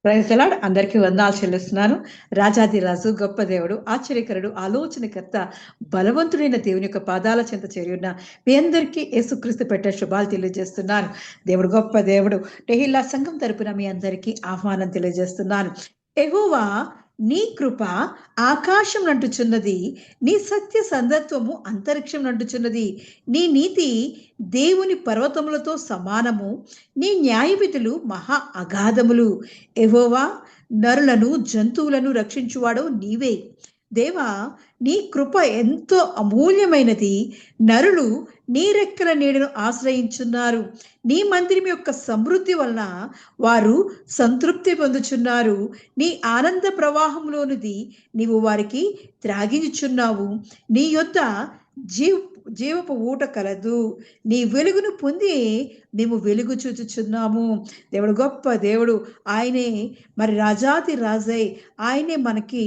Praise the lord. అందరికీ వందనాలు చెల్లిస్తున్నాను. రాజాధిరాజు, గొప్ప దేవుడు, ఆశ్చర్యకరుడు, ఆలోచనకర్త, బలవంతుడైన దేవుని యొక్క పాదాల చెంత చేరి ఉన్న మీ అందరికీ యేసుక్రీస్తు పెట్టే శుభాలు తెలియజేస్తున్నాను. దేవుడు గొప్ప దేవుడు. టెహిల్లా సంఘం తరపున మీ అందరికీ ఆహ్వానం తెలియజేస్తున్నాను. యెహోవా నీ కృప ఆకాశం నంటుచున్నది, నీ సత్య సందత్వము అంతరిక్షం నంటుచున్నది, నీ నీతి దేవుని పర్వతములతో సమానము, నీ న్యాయవిధులు మహా అగాధములు. యెహోవా నరులను జంతువులను రక్షించువాడు నీవే. దేవా నీ కృప ఎంతో అమూల్యమైనది. నరులు నీ రెక్కల నీడను ఆశ్రయించున్నారు. నీ మందిరం యొక్క సమృద్ధి వలన వారు సంతృప్తి పొందుచున్నారు. నీ ఆనంద ప్రవాహంలోనిది నీవు వారికి త్రాగించుచున్నావు. నీ యొద్ద జీవపు ఊట కలదు. నీ వెలుగును పొంది మేము వెలుగు చూచుచున్నాము. దేవుడు గొప్ప దేవుడు. ఆయనే మరి రాజాది రాజై, ఆయనే మనకి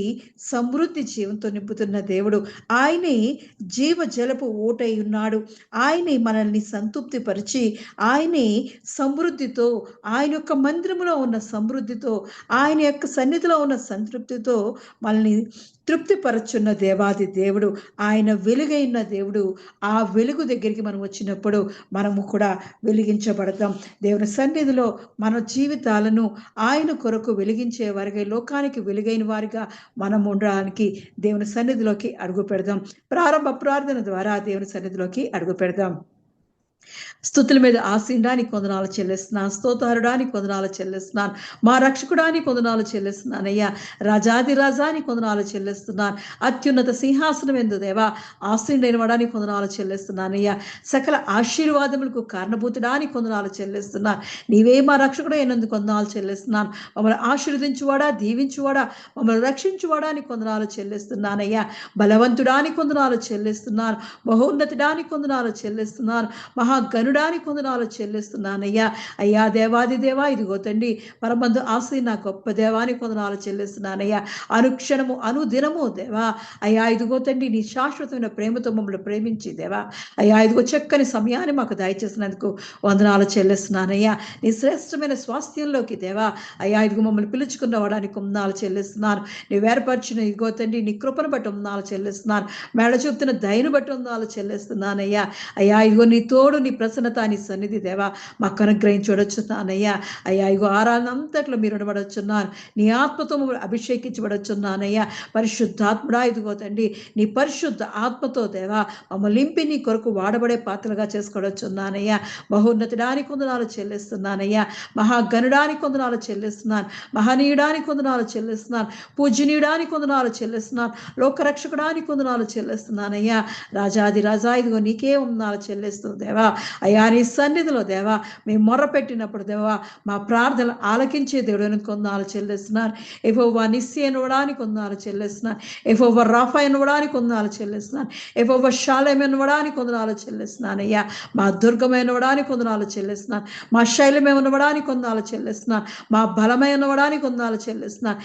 సమృద్ధి జీవంతో నింపుతున్న దేవుడు. ఆయనే జీవ జలపు ఊటై ఉన్నాడు. ఆయనే మనల్ని సంతృప్తి పరిచి, ఆయనే సమృద్ధితో, ఆయన యొక్క మందిరములో ఉన్న సమృద్ధితో, ఆయన యొక్క సన్నిధిలో ఉన్న సంతృప్తితో మనల్ని తృప్తిపరచున్న దేవాది దేవుడు. ఆయన వెలుగైన దేవుడు. ఆ వెలుగు దగ్గరికి మనం వచ్చినప్పుడు మనము కూడా వెలిగించబడతాం. దేవుని సన్నిధిలో మన జీవితాలను ఆయన కొరకు వెలిగించే వారిగా, లోకానికి వెలుగైన వారిగా మనం ఉండడానికి దేవుని సన్నిధిలోకి అడుగు పెడదాం. ప్రారంభ ప్రార్థన ద్వారా దేవుని సన్నిధిలోకి అడుగు పెడదాం. స్తుతుల మీద ఆశీనడానికి వందనాలు చెల్లిస్తున్నాను. స్తోత్రుడానికి వందనాలు చెల్లిస్తున్నాను. మా రక్షకుడానికి వందనాలు చెల్లిస్తున్నాను అయ్యా. రాజాది రాజానికి వందనాలు చెల్లిస్తున్నాను. అత్యున్నత సింహాసనం ఎందు దేవా ఆశీనుడైన వాడానికి వందనాలు చెల్లిస్తున్నాను అయ్యా. సకల ఆశీర్వాదములకు కారణభూతుడానికి వందనాలు చెల్లిస్తున్నాను. నీవే మా రక్షకుడు అయినందుకు వందనాలు చెల్లిస్తున్నాను. మమ్మల్ని ఆశీర్వదించువాడా, దీవించువాడా, మమ్మల్ని రక్షించువాడానికి వందనాలు చెల్లిస్తున్నానయ్యా. బలవంతుడానికి వందనాలు చెల్లిస్తున్నాను. మహోన్నతుడానికి వందనాలు చెల్లిస్తున్నాను. మహాగణుడానికి వందనాలు చెల్లిస్తున్నానయ్యా. అయ్యా దేవాది దేవా, ఇదిగో తండ్రి పరమందు ఆశ నా గొప్ప దేవానికి వందనాలు చెల్లిస్తున్నానయ్యా. అనుక్షణము అనుదినము దేవా అయ్యా, ఇదిగో తండ్రి నీ శాశ్వతమైన ప్రేమతో మమ్మల్ని ప్రేమించి దేవా అయ్యా, ఇదిగో చక్కని సమయాన్ని మాకు దయచేసినందుకు వందనాలు చెల్లిస్తున్నానయ్యా. నీ శ్రేష్టమైన స్వాస్థ్యంలోకి దేవా అయ్యా, ఇదిగో మమ్మల్ని పిలుచుకున్న వాడానికి వందనాలు చెల్లిస్తున్నాను. నీవు ఏర్పరిచిన ఇదిగో తండ్రి నీ కృపను బట్టి వందనాలు చెల్లిస్తున్నాను. మేడ చూపుతున్న దయను బట్టి వందనాలు చెల్లిస్తున్నానయ్యా. అయ్యా ఇదిగో నీ తోడు, నీ ప్రసన్నత, నీ సన్నిధి దేవా మాకు అనుగ్రహించబడొచ్చున్నానయ్యా. అయ్యా ఇగో ఆరాధన అంతట్లో మీరు ఉండబడొచ్చున్నాను. నీ ఆత్మతో మమ్మల్ని అభిషేకించబడొచ్చున్నానయ్యా. పరిశుద్ధాత్ముడా ఇదిగో తండ్రి నీ పరిశుద్ధ ఆత్మతో దేవా మమ్మల్ని నింపి నీ కొరకు వాడబడే పాత్రలుగా చేసుకోవచ్చున్నానయ్యా. మహోన్నతుడానికి వందనాలు చెల్లిస్తున్నానయ్యా. మహాగణుడానికి వందనాలు చెల్లిస్తున్నాను. మహనీయుడానికి వందనాలు చెల్లిస్తున్నాను. పూజనీయుడానికి వందనాలు చెల్లిస్తున్నాను. లోకరక్షకుడానికి వందనాలు చెల్లిస్తున్నానయ్యా. రాజాది రాజా ఇదిగో నీకే వందనాలు చెల్లిస్తూ దేవా అయ్యా, నీ సన్నిధిలో దేవా మేము మొర్ర పెట్టినప్పుడు దేవా మా ప్రార్థన ఆలకించే దేవుడిని కొందనాలు చెల్లిస్తున్నాను. యెహోవా నిస్సి అనవడానికి కొందనాలు చెల్లిస్తున్నాను. యెహోవా రాఫా అనవడానికి కొందనాలు చెల్లిస్తున్నాను. యెహోవా షాలేం అనవడానికి కొందనాలు చెల్లిస్తున్నాను అయ్యా. మా దుర్గమైనవడానికి కొందనాలు చెల్లిస్తున్నాను. మా శైలమేమనవడానికి కొందనాలు చెల్లిస్తున్నాను. మా బలమైనవడానికి కొందనాలు చెల్లిస్తున్నాను.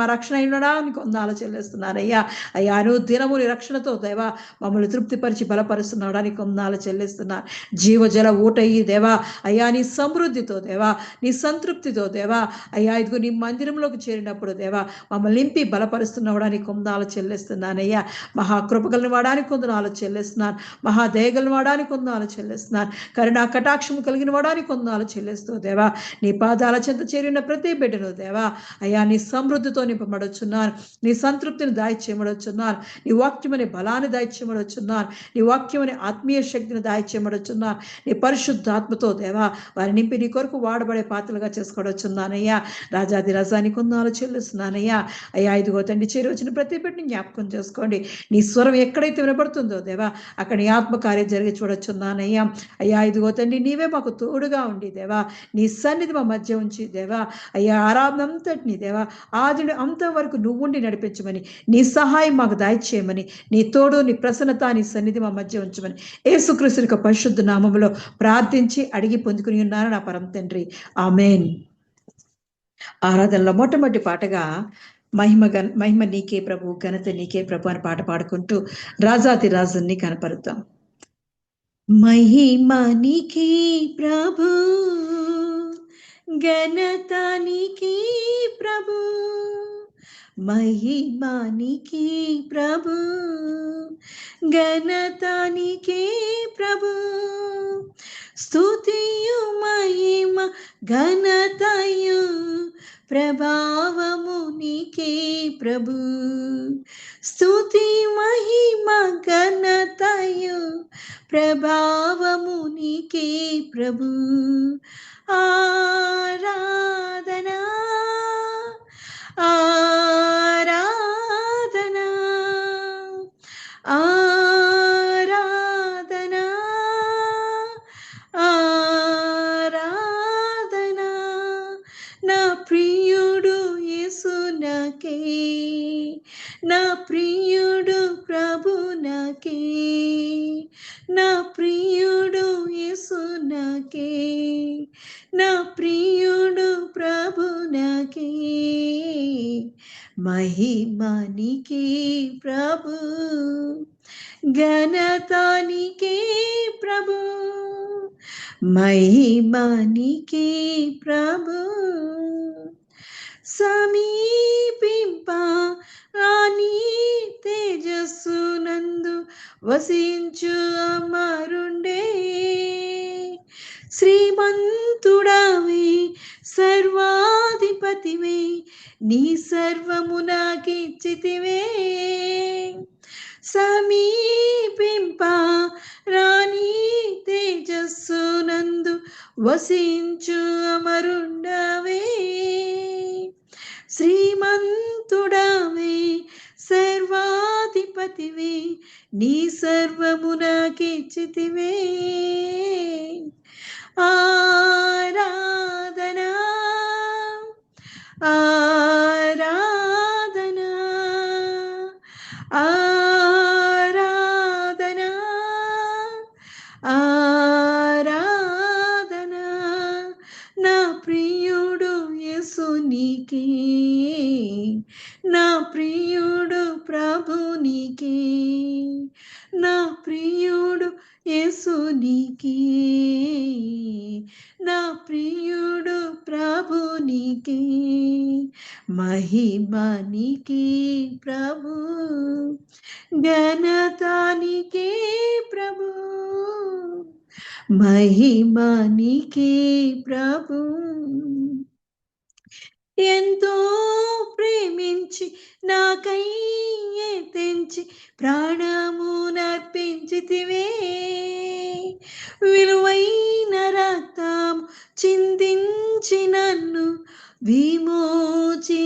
మా రక్షణ అయినడానికి కొందనాలు చెల్లిస్తున్నాను అయ్యా. అయ్యా దినము నీ రక్షణతో దేవా మమ్మల్ని తృప్తిపరిచి బలపరుస్తున్నవడానికి కొందనాలు చెల్లిస్తున్నాను. జీవజల ఊటయి దేవా అయ్యా, నీ సమృద్ధితో దేవా, నీ సంతృప్తితో దేవా అయ్యా, ఇదిగో నీ మందిరంలోకి చేరినప్పుడు దేవా మమ్మల్ని నింపి బలపరుస్తున్నవడానికి కొందనాలు చెల్లిస్తున్నానయ్యా. మహాకృపగలను వాడానికి కొందనాలు చెల్లిస్తున్నాను. మహాదయగలను వాడానికి కొందనాలు చెల్లిస్తున్నాను. కరుణా కటాక్షము కలిగిన వాడానికి కొందనాలు చెల్లిస్తూ దేవా నీ పాదాల చెంత చేరిన ప్రతి బిడ్డను దేవా అయ్యా నీ సమృద్ధితో నింపబడొచ్చున్నాను. నీ సంతృప్తిని దాయిచేయబడొచ్చున్నాను. నీ వాక్యమని బలాన్ని దాయిచేయబడొచ్చున్నాను. నీ వాక్యమని ఆత్మీయ శక్తిని దాయిచేయబడొచ్చున్నాను. నీ పరిశుద్ధాత్మతో దేవా వారి నింపి నీ కొరకు వాడబడే పాత్రలుగా చేసుకోవచ్చున్నానయ్యా. రాజాది రాజానికి వందనాలు చెల్లిస్తున్నానయ్యా. అయ్యా ఇదిగో తండ్రి చేరి వచ్చిన ప్రతి బిడ్డని జ్ఞాపకం చేసుకోండి. నీ స్వరం ఎక్కడైతే వినపడుతుందో దేవా అక్కడ నీ ఆత్మకార్యం జరిగి చూడొచ్చున్నానయ్యా. అయ్యా ఇదిగో తండ్రి నీవే మాకు తోడుగా ఉండి దేవా నీ సన్నిధి మా మధ్య ఉంచి దేవా అయ్యా ఆరాధన అంతటిని దేవా ఆది అంతవరకు నువ్వుండి నడిపించమని, నీ సహాయం మాకు దయచేయమని, నీ తోడు, నీ ప్రసన్నత, నీ సన్నిధి మా మధ్య ఉంచమని యేసుక్రీస్తు యొక్క పరిశుద్ధ నామములో ప్రార్థించి అడిగి పొందుకుని ఉన్నాను నా పరమ తండ్రి, ఆమేన్. ఆరాధనలో మొట్టమొదటి పాటగా మహిమ నీకే ప్రభు, ఘనత నీకే ప్రభు అని పాట పాడుకుంటూ రాజాతి రాజుని కనపరుద్దాం. మహిమ నీకే ప్రభు, ఘనతానికి ప్రభు, మహిమానికి ప్రభు, ఘనతానికి ప్రభు, స్తుతియు మహిమ ఘనతయు ప్రభావము నీకే ప్రభు, స్తుతి మహిమ ఘనతయు ప్రభావము నీకే ప్రభు, ఆరాధనా ఆరాధనా ఆరాధనా ఆరాధనా, నా ప్రియుడు యేసునకే, నా ప్రియుడు ప్రభునకే, నా ప్రియుడు యేసునకే, నా ప్రియుడు ప్రభునకే, మహిమానికి ప్రభు, ఘనతానికి ప్రభు, మహిమానికి ప్రభు, సమీపింప రాని తేజస్సునందు వసించు అమరుండే, శ్రీమంతుడవే సర్వాధిపతివే, నీ సర్వము నాకిచ్చితివే, సమీపింప రాని తేజస్సునందు వసించు అమరుండవే, శ్రీమంతుడవే సర్వాధిపతివే, నీ సర్వము నాకిచ్చితివే, ఆరాధనా ఆరాధనా ఆరాధనా ఆరాధనా, నా ప్రియుడు యేసునికే, నా ప్రియుడు ప్రభునికే, నా ప్రియుడు యేసునికే, నా ప్రియుడు ప్రభునికే, మహిమానికి ప్రభు, ఘనతానికి ప్రభు, మహిమానికి ప్రభు, ఎంతో ప్రేమించి నాకై తెంచి ప్రాణమునర్పించితివే, విలువైన రక్తం చిందించి నన్ను విమోచించితివే,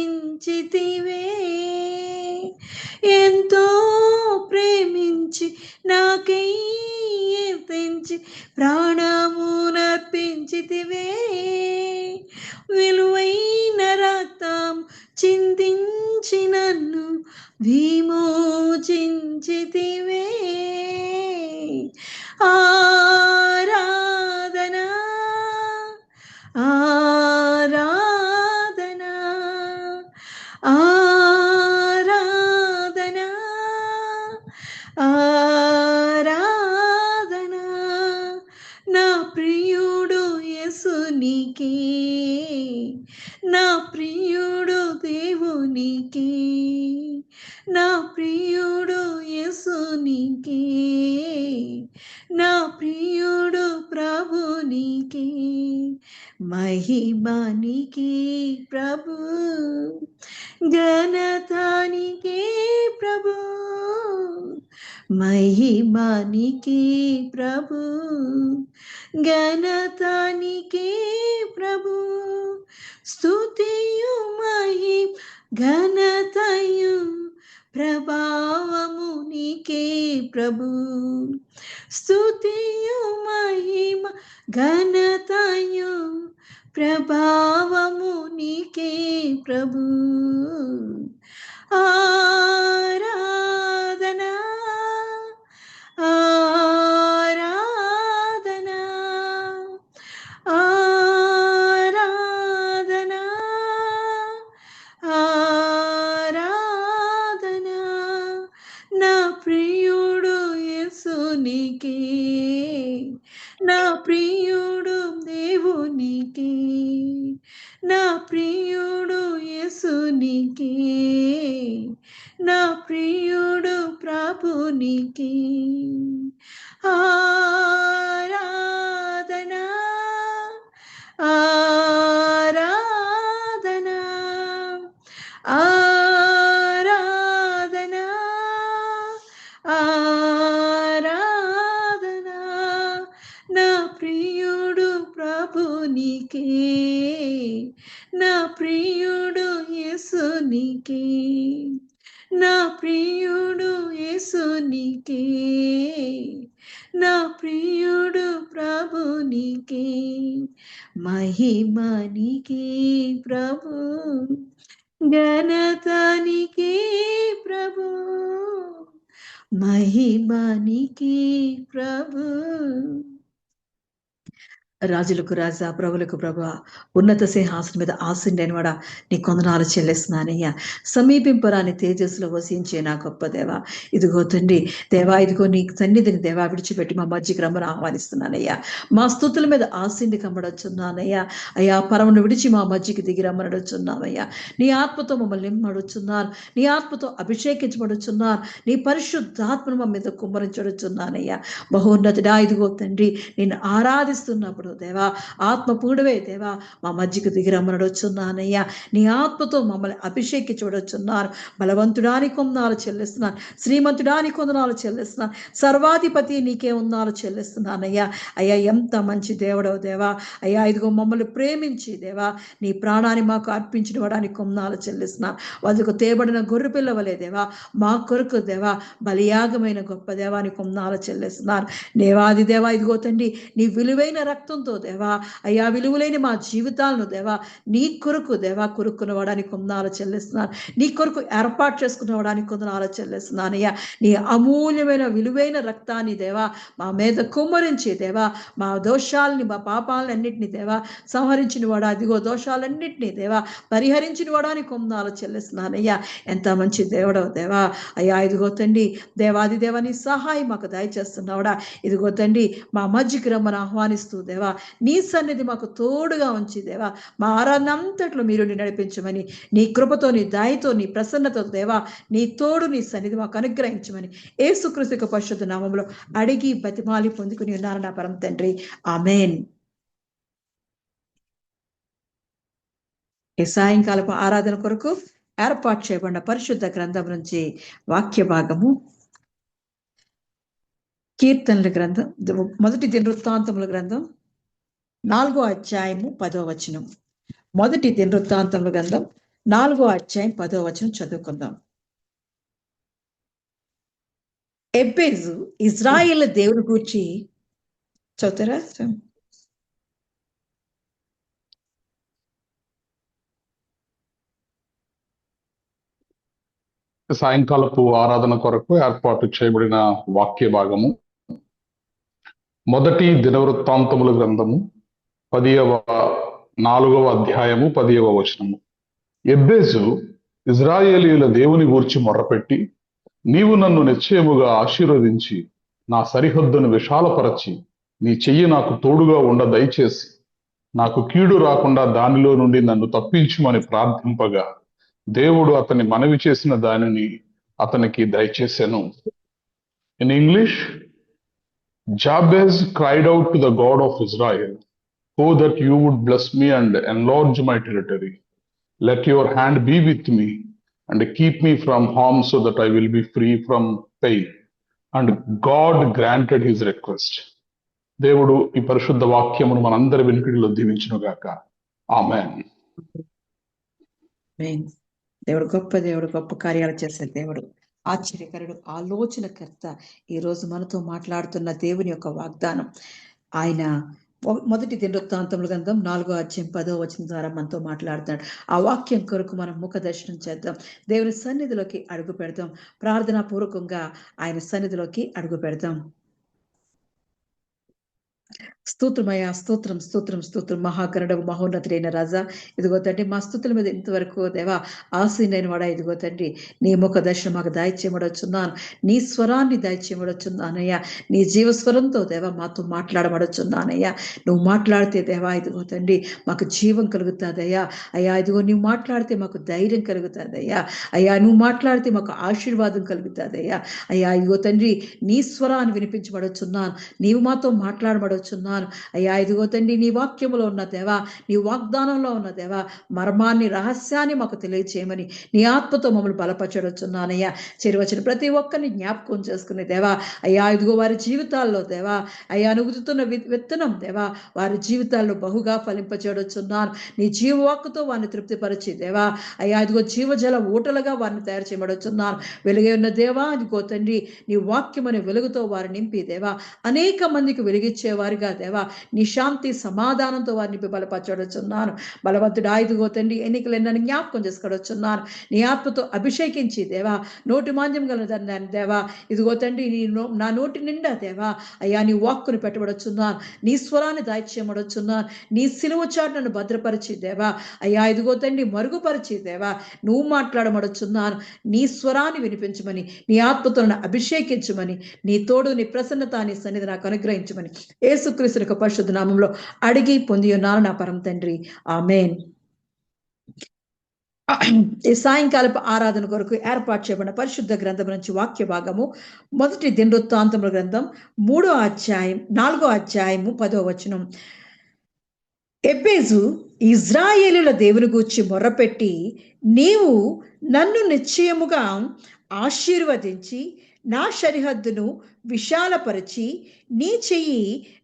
ఎంతో ప్రేమించి నాకై తెంచి ప్రాణమునర్పించితివే, విలువైన రక్తం చిందించి నన్ను విమోచించితివే, ఆరాధనా ఆరాధనా ఆరాధనా ఆరాధనా, నా ప్రియుడు యేసునికే, నా ప్రియుడు దేవునికే, నా ప్రియుడు యేసునికే, నా ప్రియుడు ప్రభునికే, మహిమానికి ప్రభు, ఘనతానికి ప్రభు, మహిమానికి ప్రభు, ఘనతానికి ప్రభు, స్తుతియు మహిమ ఘనతయు ప్రభావము నీకే ప్రభు, స్తుతియు మహిమ ఘనతయు ప్రభావము నీకే ప్రభు, ఆరాధనా ఆరాధనా ఆరాధనా ఆరాధనా, నా ప్రియుడు యేసునికే, నా ప్రియుడు దేవునికే, ప్రభు నీకే, నా ప్రియుడు యేసు నీకే, నా ప్రియుడు యేసు నీకే, నా ప్రియుడు ప్రభు నీకే, మహిమ నీకే ప్రభు, ఘనత నీకే ప్రభు, మహిమ నీకే ప్రభు. రాజులకు రాజా, ప్రభులకు ప్రభా, ఉన్నత సింహాసనం మీద ఆసీనుడైన వాడా, నీ కొందనాలు చెల్లిస్తున్నానయ్యా. సమీపింపరాని తేజస్సులో వసించే నా గొప్ప దేవా, ఇదిగో తండ్రి దేవా, ఇదిగో నీ సన్నిధిని దేవా విడిచిపెట్టి మా మధ్యకి రమ్మని ఆహ్వానిస్తున్నానయ్యా. మా స్తుతుల మీద ఆసీనుడి కమ్మడొచ్చున్నానయ్యా. అయ్యా, పరమును విడిచి మా మధ్యకి దిగి రమ్మనడుచున్నామయ్యా. నీ ఆత్మతో మమ్మల్ని నింపడుచున్నారు, నీ ఆత్మతో అభిషేకించబడుచున్నారు, నీ పరిశుద్ధాత్మను మా మీద కుమ్మరించడుచున్నానయ్యా. బహోన్నతుడా, ఇదిగో తండ్రి నిన్ను ఆరాధిస్తున్నప్పుడు దేవా, ఆత్మపూడవే దేవా మా మధ్యకు దిగి రమ్మనొచ్చున్నానయ్యా. నీ ఆత్మతో మమ్మల్ని అభిషేకి చూడొచ్చున్నారు. బలవంతుడానికి కొందనాలు చెల్లిస్తున్నాను, శ్రీమంతుడానికి కొందనాలు చెల్లిస్తున్నాను, సర్వాధిపతి నీకే ఉన్నాలు చెల్లిస్తున్నానయ్యా. అయ్యా, ఎంత మంచి దేవుడవు దేవా. అయ్యా, ఇదిగో మమ్మల్ని ప్రేమించి దేవా నీ ప్రాణాన్ని మాకు అర్పించిన వాడానికి కొందనాలు చెల్లిస్తున్నాను. వాళ్ళకు తేబడిన గొర్రె పిల్లవలే దేవా మా కొరకు దేవా బలియాగమైన గొప్ప దేవానికి కొందనాలు చెల్లిస్తున్నాను. దేవాది దేవా, ఇదిగో తండ్రి నీ విలువైన రక్తంతో దేవా అయ్యా విలువలేని మా జీవితాలను దేవా నీ కొరకు దేవా కొరుక్కునవడానికి కొందనాలు చెల్లిస్తున్నాను. నీ కొరకు ఏర్పాటు చేసుకునవడానికి కొందనాలు చెల్లిస్తున్నాను. అయ్యా, నీ అమూల్యమైన విలువైన రక్తాన్ని దేవా మా మీద కుమ్మరించి దేవా మా దోషాలని మా పాపాలని అన్నింటినీ దేవా సంహరించిన వాడా, అదిగో దోషాలన్నింటినీ దేవా పరిహరించిన వాడానికి కొందనాలు చెల్లిస్తున్నాను. అయ్యా, ఎంత మంచి దేవుడవు దేవా. అయ్యా, ఇదిగో తండ్రి దేవాది దేవా నీ సహాయం మాకు దయచేస్తున్నావుడా. ఇదిగో తండ్రి మా మధ్యకి రమ్మని ఆహ్వానిస్తూ దేవా నీ సన్నిధి మాకు తోడుగా ఉంచి దేవా మా ఆరాధన అంతట్లో మీరు నడిపించమని, నీ కృపతో నీ దయతో నీ ప్రసన్నతో దేవా నీ తోడు నీ సన్నిధి మాకు అనుగ్రహించమని యేసుక్రీస్తు పరిశుద్ధ నామములో అడిగి బతిమాలి పొందుకుని ఉన్నారు నా పరమ తండ్రి, ఆమేన్. ఈ సాయంకాలపు ఆరాధన కొరకు ఏర్పాటు చేయబడిన పరిశుద్ధ గ్రంథం నుంచి వాక్య భాగము కీర్తనల గ్రంథం, మొదటి దినవృత్తాంతముల గ్రంథం 4వ అధ్యాయము 10వ వచనం. మొదటి దినవృత్తాంతముల గ్రంథం 4వ అధ్యాయం 10వ వచనం చదువుకుందాం. ఎబ్బేజు ఇజ్రాయేల్ దేవుని గూర్చి చదువుతారా? సాయంకాలపు ఆరాధన కొరకు ఏర్పాటు చేయబడిన వాక్య భాగము మొదటి దినవృత్తాంతముల గ్రంథము 4వ అధ్యాయము 10వ వచనము. ఎబ్బేజు ఇజ్రాయేలీయుల దేవుని గూర్చి మొర్రపెట్టి, నీవు నన్ను నిశ్చయముగా ఆశీర్వదించి నా సరిహద్దును విశాలపరచి నీ చెయ్యి నాకు తోడుగా ఉండ దయచేసి నాకు కీడు రాకుండా దానిలో నుండి నన్ను తప్పించుమని ప్రార్థింపగా దేవుడు అతని మనవి చేసిన దానిని అతనికి దయచేసెను. In English, Jabez cried out to the God of Israel, "Oh, that you would bless me and enlarge my territory. Let your hand be with me and keep me from harm so that I will be free from pain." And God granted his request. దేవుడు ఈ పరిశుద్ధ వాక్యమును మనందరి వెనుకడిలో దీవించునుగాక. ఆమేన్. దేవుడు గొప్ప దేవుడు, గొప్ప కార్యాలు చేసే దేవుడు, ఆశ్చర్యకరుడు, ఆలోచనకర్త. ఈరోజు మనతో మాట్లాడుతున్న దేవుని యొక్క వాగ్దానం ఆయన మొదటి దినవృత్తాంతముల గ్రంథం 4వ అధ్యాయం 10వ వచనం ద్వారా మనతో మాట్లాడుతున్నాడు. ఆ వాక్యం కొరకు మనం ముఖ దర్శనం చేద్దాం, దేవుని సన్నిధిలోకి అడుగు పెడదాం, ప్రార్థనా పూర్వకంగా ఆయన సన్నిధిలోకి అడుగు పెడదాం. స్తోత్రమయ్యా, స్తోత్రం స్తోత్రం స్తోత్రం. మహాకరుడవు, మహోన్నతుడైన రాజా, ఇదిగో తండ్రి మా స్తుతుల మీద ఇంతవరకు దేవా ఆసీనైన వాడా, ఇదిగో తండ్రి నీ ముఖ దర్శనం మాకు దయచేయమడొచ్చున్నాను, నీ స్వరాన్ని దయచేయమడొచ్చున్నానయ్యా, నీ జీవస్వరంతో దేవా మాతో మాట్లాడమడొచ్చున్నానయ్యా. నువ్వు మాట్లాడితే దేవా ఇదిగో తండ్రి మాకు జీవం కలుగుతుందయ్యా. అయ్యా, ఇదిగో నువ్వు మాట్లాడితే మాకు ధైర్యం కలుగుతుందయ్యా. అయ్యా, నువ్వు మాట్లాడితే మాకు ఆశీర్వాదం కలుగుతుందయ్యా. అయ్యా, ఇదిగో తండ్రి నీ స్వరాన్ని వినిపించబడొచ్చున్నాను, నీవు మాతో మాట్లాడబడొచ్చున్నాను. వేడుకొనుచున్నాను. అయ్యా ఇదిగో తండ్రి, నీ వాక్యములో ఉన్న దేవా, నీ వాగ్దానంలో ఉన్న దేవా, మర్మాన్ని రహస్యాన్ని మాకు తెలియచేయమని నీ ఆత్మతో మమ్మల్ని బలపరచడుచున్నానయ్యా. చేరువచ్చిన ప్రతి ఒక్కరిని జ్ఞాపకం చేసుకునే దేవా, అయ్యా ఇదిగో వారి జీవితాల్లో దేవా, అయ్యా అనుగుతున్న విత్తనం దేవా, వారి జీవితాల్లో బహుగా ఫలింపచేయడుచున్నాను. నీ జీవవాక్కుతో వారిని తృప్తిపరిచి దేవా, అయ్యా ఇదిగో జీవజల ఊటలుగా వారిని తయారు చేయబడుచున్నాను. వెలుగై ఉన్న దేవా, ఇదిగో తండ్రి, నీ వాక్యమనే వెలుగుతో వారిని నింపి దేవా, అనేక మందికి వెలిగించేవారిగా దేవా, నీ శాంతి సమాధానంతో వారిని నింపి బలపరచడుచున్నాను. బలవంతుడా ఇదిగో తండ్రి, ఎన్నికలెన్నని జ్ఞాపకం చేసుకోవచ్చున్నాను. నీ ఆత్మతో అభిషేకించి దేవా, నోటి మాంద్యం గల దాన్ని దేవా, ఇదిగో తండ్రి, నా నోటి నిండా దేవా, అయ్యా నీ వాక్కును పెట్టబడుచున్నాను. నీ స్వరాన్ని దాయిచేయబడుచున్నాను. నీ సిలువ చాటు నన్ను భద్రపరిచి దేవా, అయ్యా ఇదిగో తండ్రి, మరుగుపరిచి దేవా, నువ్వు మాట్లాడబడుచున్నాను. నీ స్వరాన్ని వినిపించమని, నీ ఆత్మతో నన్ను అభిషేకించమని, నీ తోడు, నీ ప్రసన్నత, నీ సన్నిధి నాకు అనుగ్రహించమని యేసుక్రీస్తు యొక్క పరిశుద్ధ నామంలో అడిగి పొంది ఉన్నాను నా పరమ తండ్రి, ఆమేన్. ఈ సాయంకాలపు ఆరాధన కొరకు ఏర్పాటు చేయబడిన పరిశుద్ధ గ్రంథం నుంచి వాక్య భాగము 1 దినవృత్తాంతముల గ్రంథం 3వ అధ్యాయం 4వ అధ్యాయము 10వ వచనం. ఎబ్బేజు ఇజ్రాయేలుల దేవుని గూర్చి మొర్రపెట్టి, నీవు నన్ను నిశ్చయముగా ఆశీర్వదించి నా సరిహద్దును విశాలపరిచి నీ చెయ్యి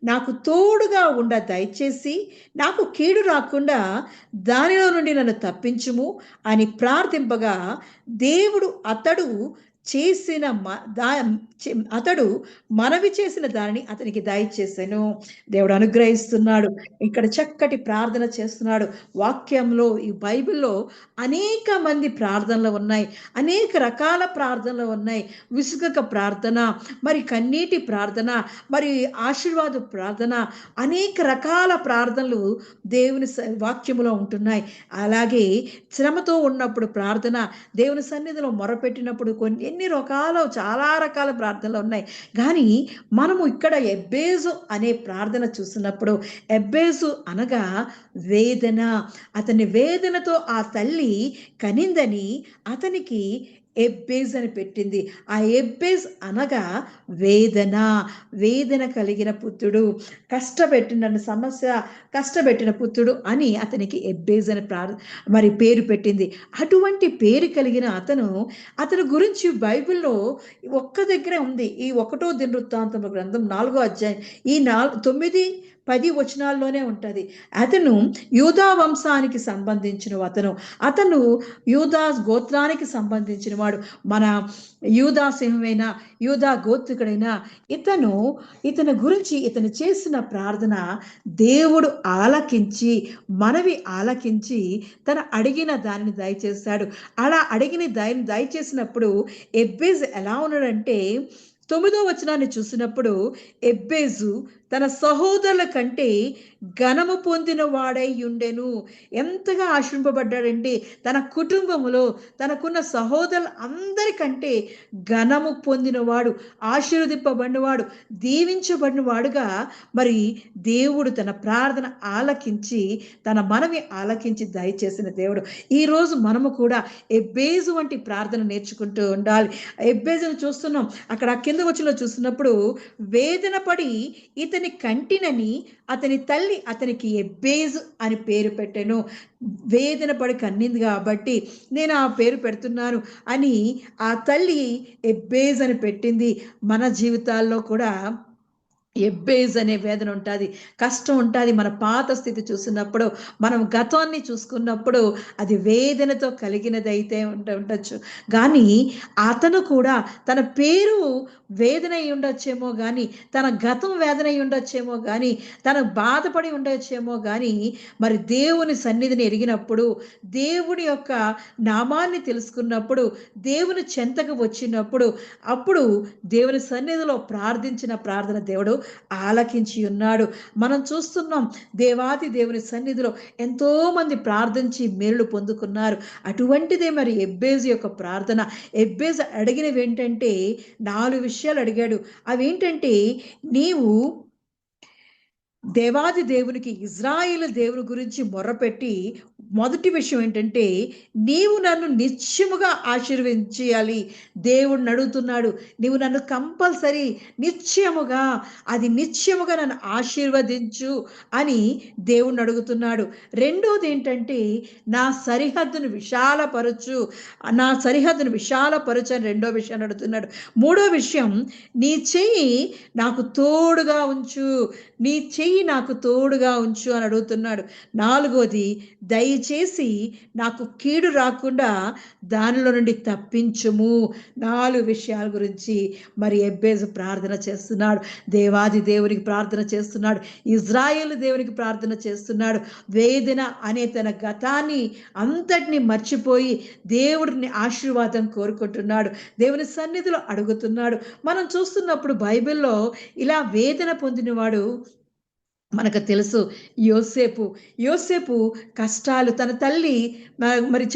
నాకు తోడుగా ఉండ దయచేసి నాకు కీడు రాకుండా దానిలో నుండి నన్ను తప్పించుము అని ప్రార్థింపగా, దేవుడు అతడు మనవి చేసిన దానిని అతనికి దయచేసాను. దేవుడు అనుగ్రహిస్తున్నాడు. ఇక్కడ చక్కటి ప్రార్థన చేస్తున్నాడు. వాక్యంలో, ఈ బైబిల్లో అనేక మంది ప్రార్థనలు ఉన్నాయి, అనేక రకాల ప్రార్థనలు ఉన్నాయి. విసుగక ప్రార్థన, మరి కన్నీటి ప్రార్థన, మరి ఆశీర్వాద ప్రార్థన, అనేక రకాల ప్రార్థనలు దేవుని వాక్యములో ఉంటున్నాయి. అలాగే శ్రమతో ఉన్నప్పుడు ప్రార్థన, దేవుని సన్నిధిలో మొరపెట్టినప్పుడు చాలా రకాల ప్రార్థనలు ఉన్నాయి. కానీ మనము ఇక్కడ ఎబ్బేజు అనే ప్రార్థన చూసినప్పుడు, ఎబ్బేజు అనగా వేదన. అతని వేదనతో ఆ తల్లి కనిందని అతనికి ఎబ్బేజ్ అని పెట్టింది. ఆ ఎబ్బేజ్ అనగా వేదన కలిగిన పుత్రుడు, కష్టపెట్టిన పుత్రుడు అని అతనికి ఎబ్బేజ్ అని మరి పేరు పెట్టింది. అటువంటి పేరు కలిగిన అతను గురించి బైబిల్లో ఒక్క దగ్గరే ఉంది. ఈ 1వ దినవృత్తాంతముల గ్రంథం 4వ అధ్యాయం ఈ 9-10 వచనాల్లోనే ఉంటుంది. అతను యూదా వంశానికి సంబంధించిన అతను యూదా గోత్రానికి సంబంధించిన వాడు. మన యూదా సింహమైన, యూదా గోత్రికుడైన ఇతని గురించి ఇతను చేసిన ప్రార్థన దేవుడు మనవి ఆలకించి తన అడిగిన దానిని దయచేశాడు. అలా అడిగిన దానిని దయచేసినప్పుడు ఎబ్బేజ్ ఎలా ఉన్నాడంటే, 9వ వచనాన్ని చూసినప్పుడు, ఎబ్బేజు తన సహోదరుల కంటే ఘనము పొందిన వాడై ఉండెను. ఎంతగా ఆశ్రయింపబడ్డాడంటే, తన కుటుంబములో తనకున్న సహోదరులు అందరికంటే ఘనము పొందినవాడు, ఆశీర్వదింపబడినవాడు, దీవించబడిన వాడుగా మరి దేవుడు తన ప్రార్థన ఆలకించి, తన మనవి ఆలకించి దయచేసిన దేవుడు. ఈరోజు మనము కూడా ఎబ్బేజు వంటి ప్రార్థన నేర్చుకుంటూ ఉండాలి. ఎబ్బేజును చూస్తున్నాం. అక్కడ కింద వచనంలో చూస్తున్నప్పుడు, వేదన పడి ఇతని కంటినని అతని తల్లి అతనికి ఎబ్బేజు అని పేరు పెట్టెను. వేదన పడి కన్నింది కాబట్టి నేను ఆ పేరు పెడుతున్నాను అని ఆ తల్లి ఎబ్బేజ్ అని పెట్టింది. మన జీవితాల్లో కూడా ఎబ్బేజ్ అనే వేదన ఉంటుంది, కష్టం ఉంటుంది. మన పాత స్థితి చూసినప్పుడు, మనం గతాన్ని చూసుకున్నప్పుడు అది వేదనతో కలిగినది అయితే ఉండొచ్చు. కానీ అతను కూడా తన పేరు వేదన అయి ఉండొచ్చేమో కానీ, తన గతం వేదన అయి ఉండొచ్చేమో కానీ, తన బాధపడి ఉండొచ్చేమో కానీ, మరి దేవుని సన్నిధిని ఎరిగినప్పుడు, దేవుని యొక్క నామాన్ని తెలుసుకున్నప్పుడు, దేవుని చెంతకు వచ్చినప్పుడు, అప్పుడు దేవుని సన్నిధిలో ప్రార్థించిన ప్రార్థన దేవుడు ఆలకించి ఉన్నాడు. మనం చూస్తున్నాం, దేవాది దేవుని సన్నిధిలో ఎంతో మంది ప్రార్థించి మేలు పొందుకున్నారు. అటువంటిదే మరి ఎబ్బేజు యొక్క ప్రార్థన. ఎబ్బేజు అడిగినవి ఏంటంటే 4 విషయాలు అడిగాడు. అవేంటంటే, నీవు దేవాది దేవునికి, ఇజ్రాయేలు దేవుని గురించి మొర్రపెట్టి మొదటి విషయం ఏంటంటే, నీవు నన్ను నిత్యముగా ఆశీర్వదించేయాలి. దేవుడిని అడుగుతున్నాడు. నీవు నన్ను కంపల్సరీ నిత్యముగా, అది నిత్యముగా నన్ను ఆశీర్వదించు అని దేవుడిని అడుగుతున్నాడు. రెండోది ఏంటంటే, నా సరిహద్దును విశాలపరచు, నా సరిహద్దును విశాలపరచు అని రెండో విషయాన్ని అడుగుతున్నాడు. మూడో విషయం, నీ చెయ్యి నాకు తోడుగా ఉంచు, నీ చెయ్యి నాకు తోడుగా ఉంచు అని అడుగుతున్నాడు. నాలుగోది, దయచేసి నాకు కీడు రాకుండా దానిలో నుండి తప్పించుము. 4 విషయాల గురించి మరి ఎబ్బేజు ప్రార్థన చేస్తున్నాడు. దేవాది దేవునికి ప్రార్థన చేస్తున్నాడు. ఇజ్రాయేలు దేవునికి ప్రార్థన చేస్తున్నాడు. వేదన అనే తన గతాన్ని అంతటిని మర్చిపోయి దేవుడిని ఆశీర్వాదం కోరుకుంటున్నాడు. దేవుని సన్నిధిలో అడుగుతున్నాడు. మనం చూస్తున్నప్పుడు బైబిల్లో ఇలా వేదన పొందినవాడు మనకు తెలుసు. యోసేపు కష్టాలు, తన తల్లి మరి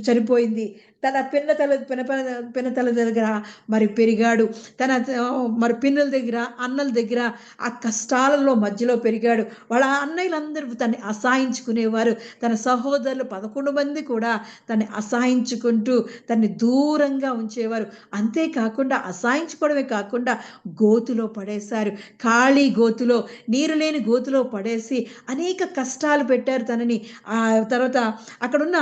చనిపోయింది. తన పిన్నతల దగ్గర మరి పెరిగాడు. తన మరి పిన్నుల దగ్గర, అన్నల దగ్గర ఆ కష్టాలలో మధ్యలో పెరిగాడు. వాళ్ళ అన్నయ్యలందరూ తన్ని అసహించుకునేవారు. తన సహోదరులు 11 మంది కూడా తన్ని అసహించుకుంటూ తన్ని దూరంగా ఉంచేవారు. అంతేకాకుండా అసహించుకోవడమే కాకుండా గోతులో పడేశారు. ఖాళీ గోతులో, నీరు లేని గోతులో పడేసి అనేక కష్టాలు పెట్టారు తనని. ఆ తర్వాత అక్కడున్న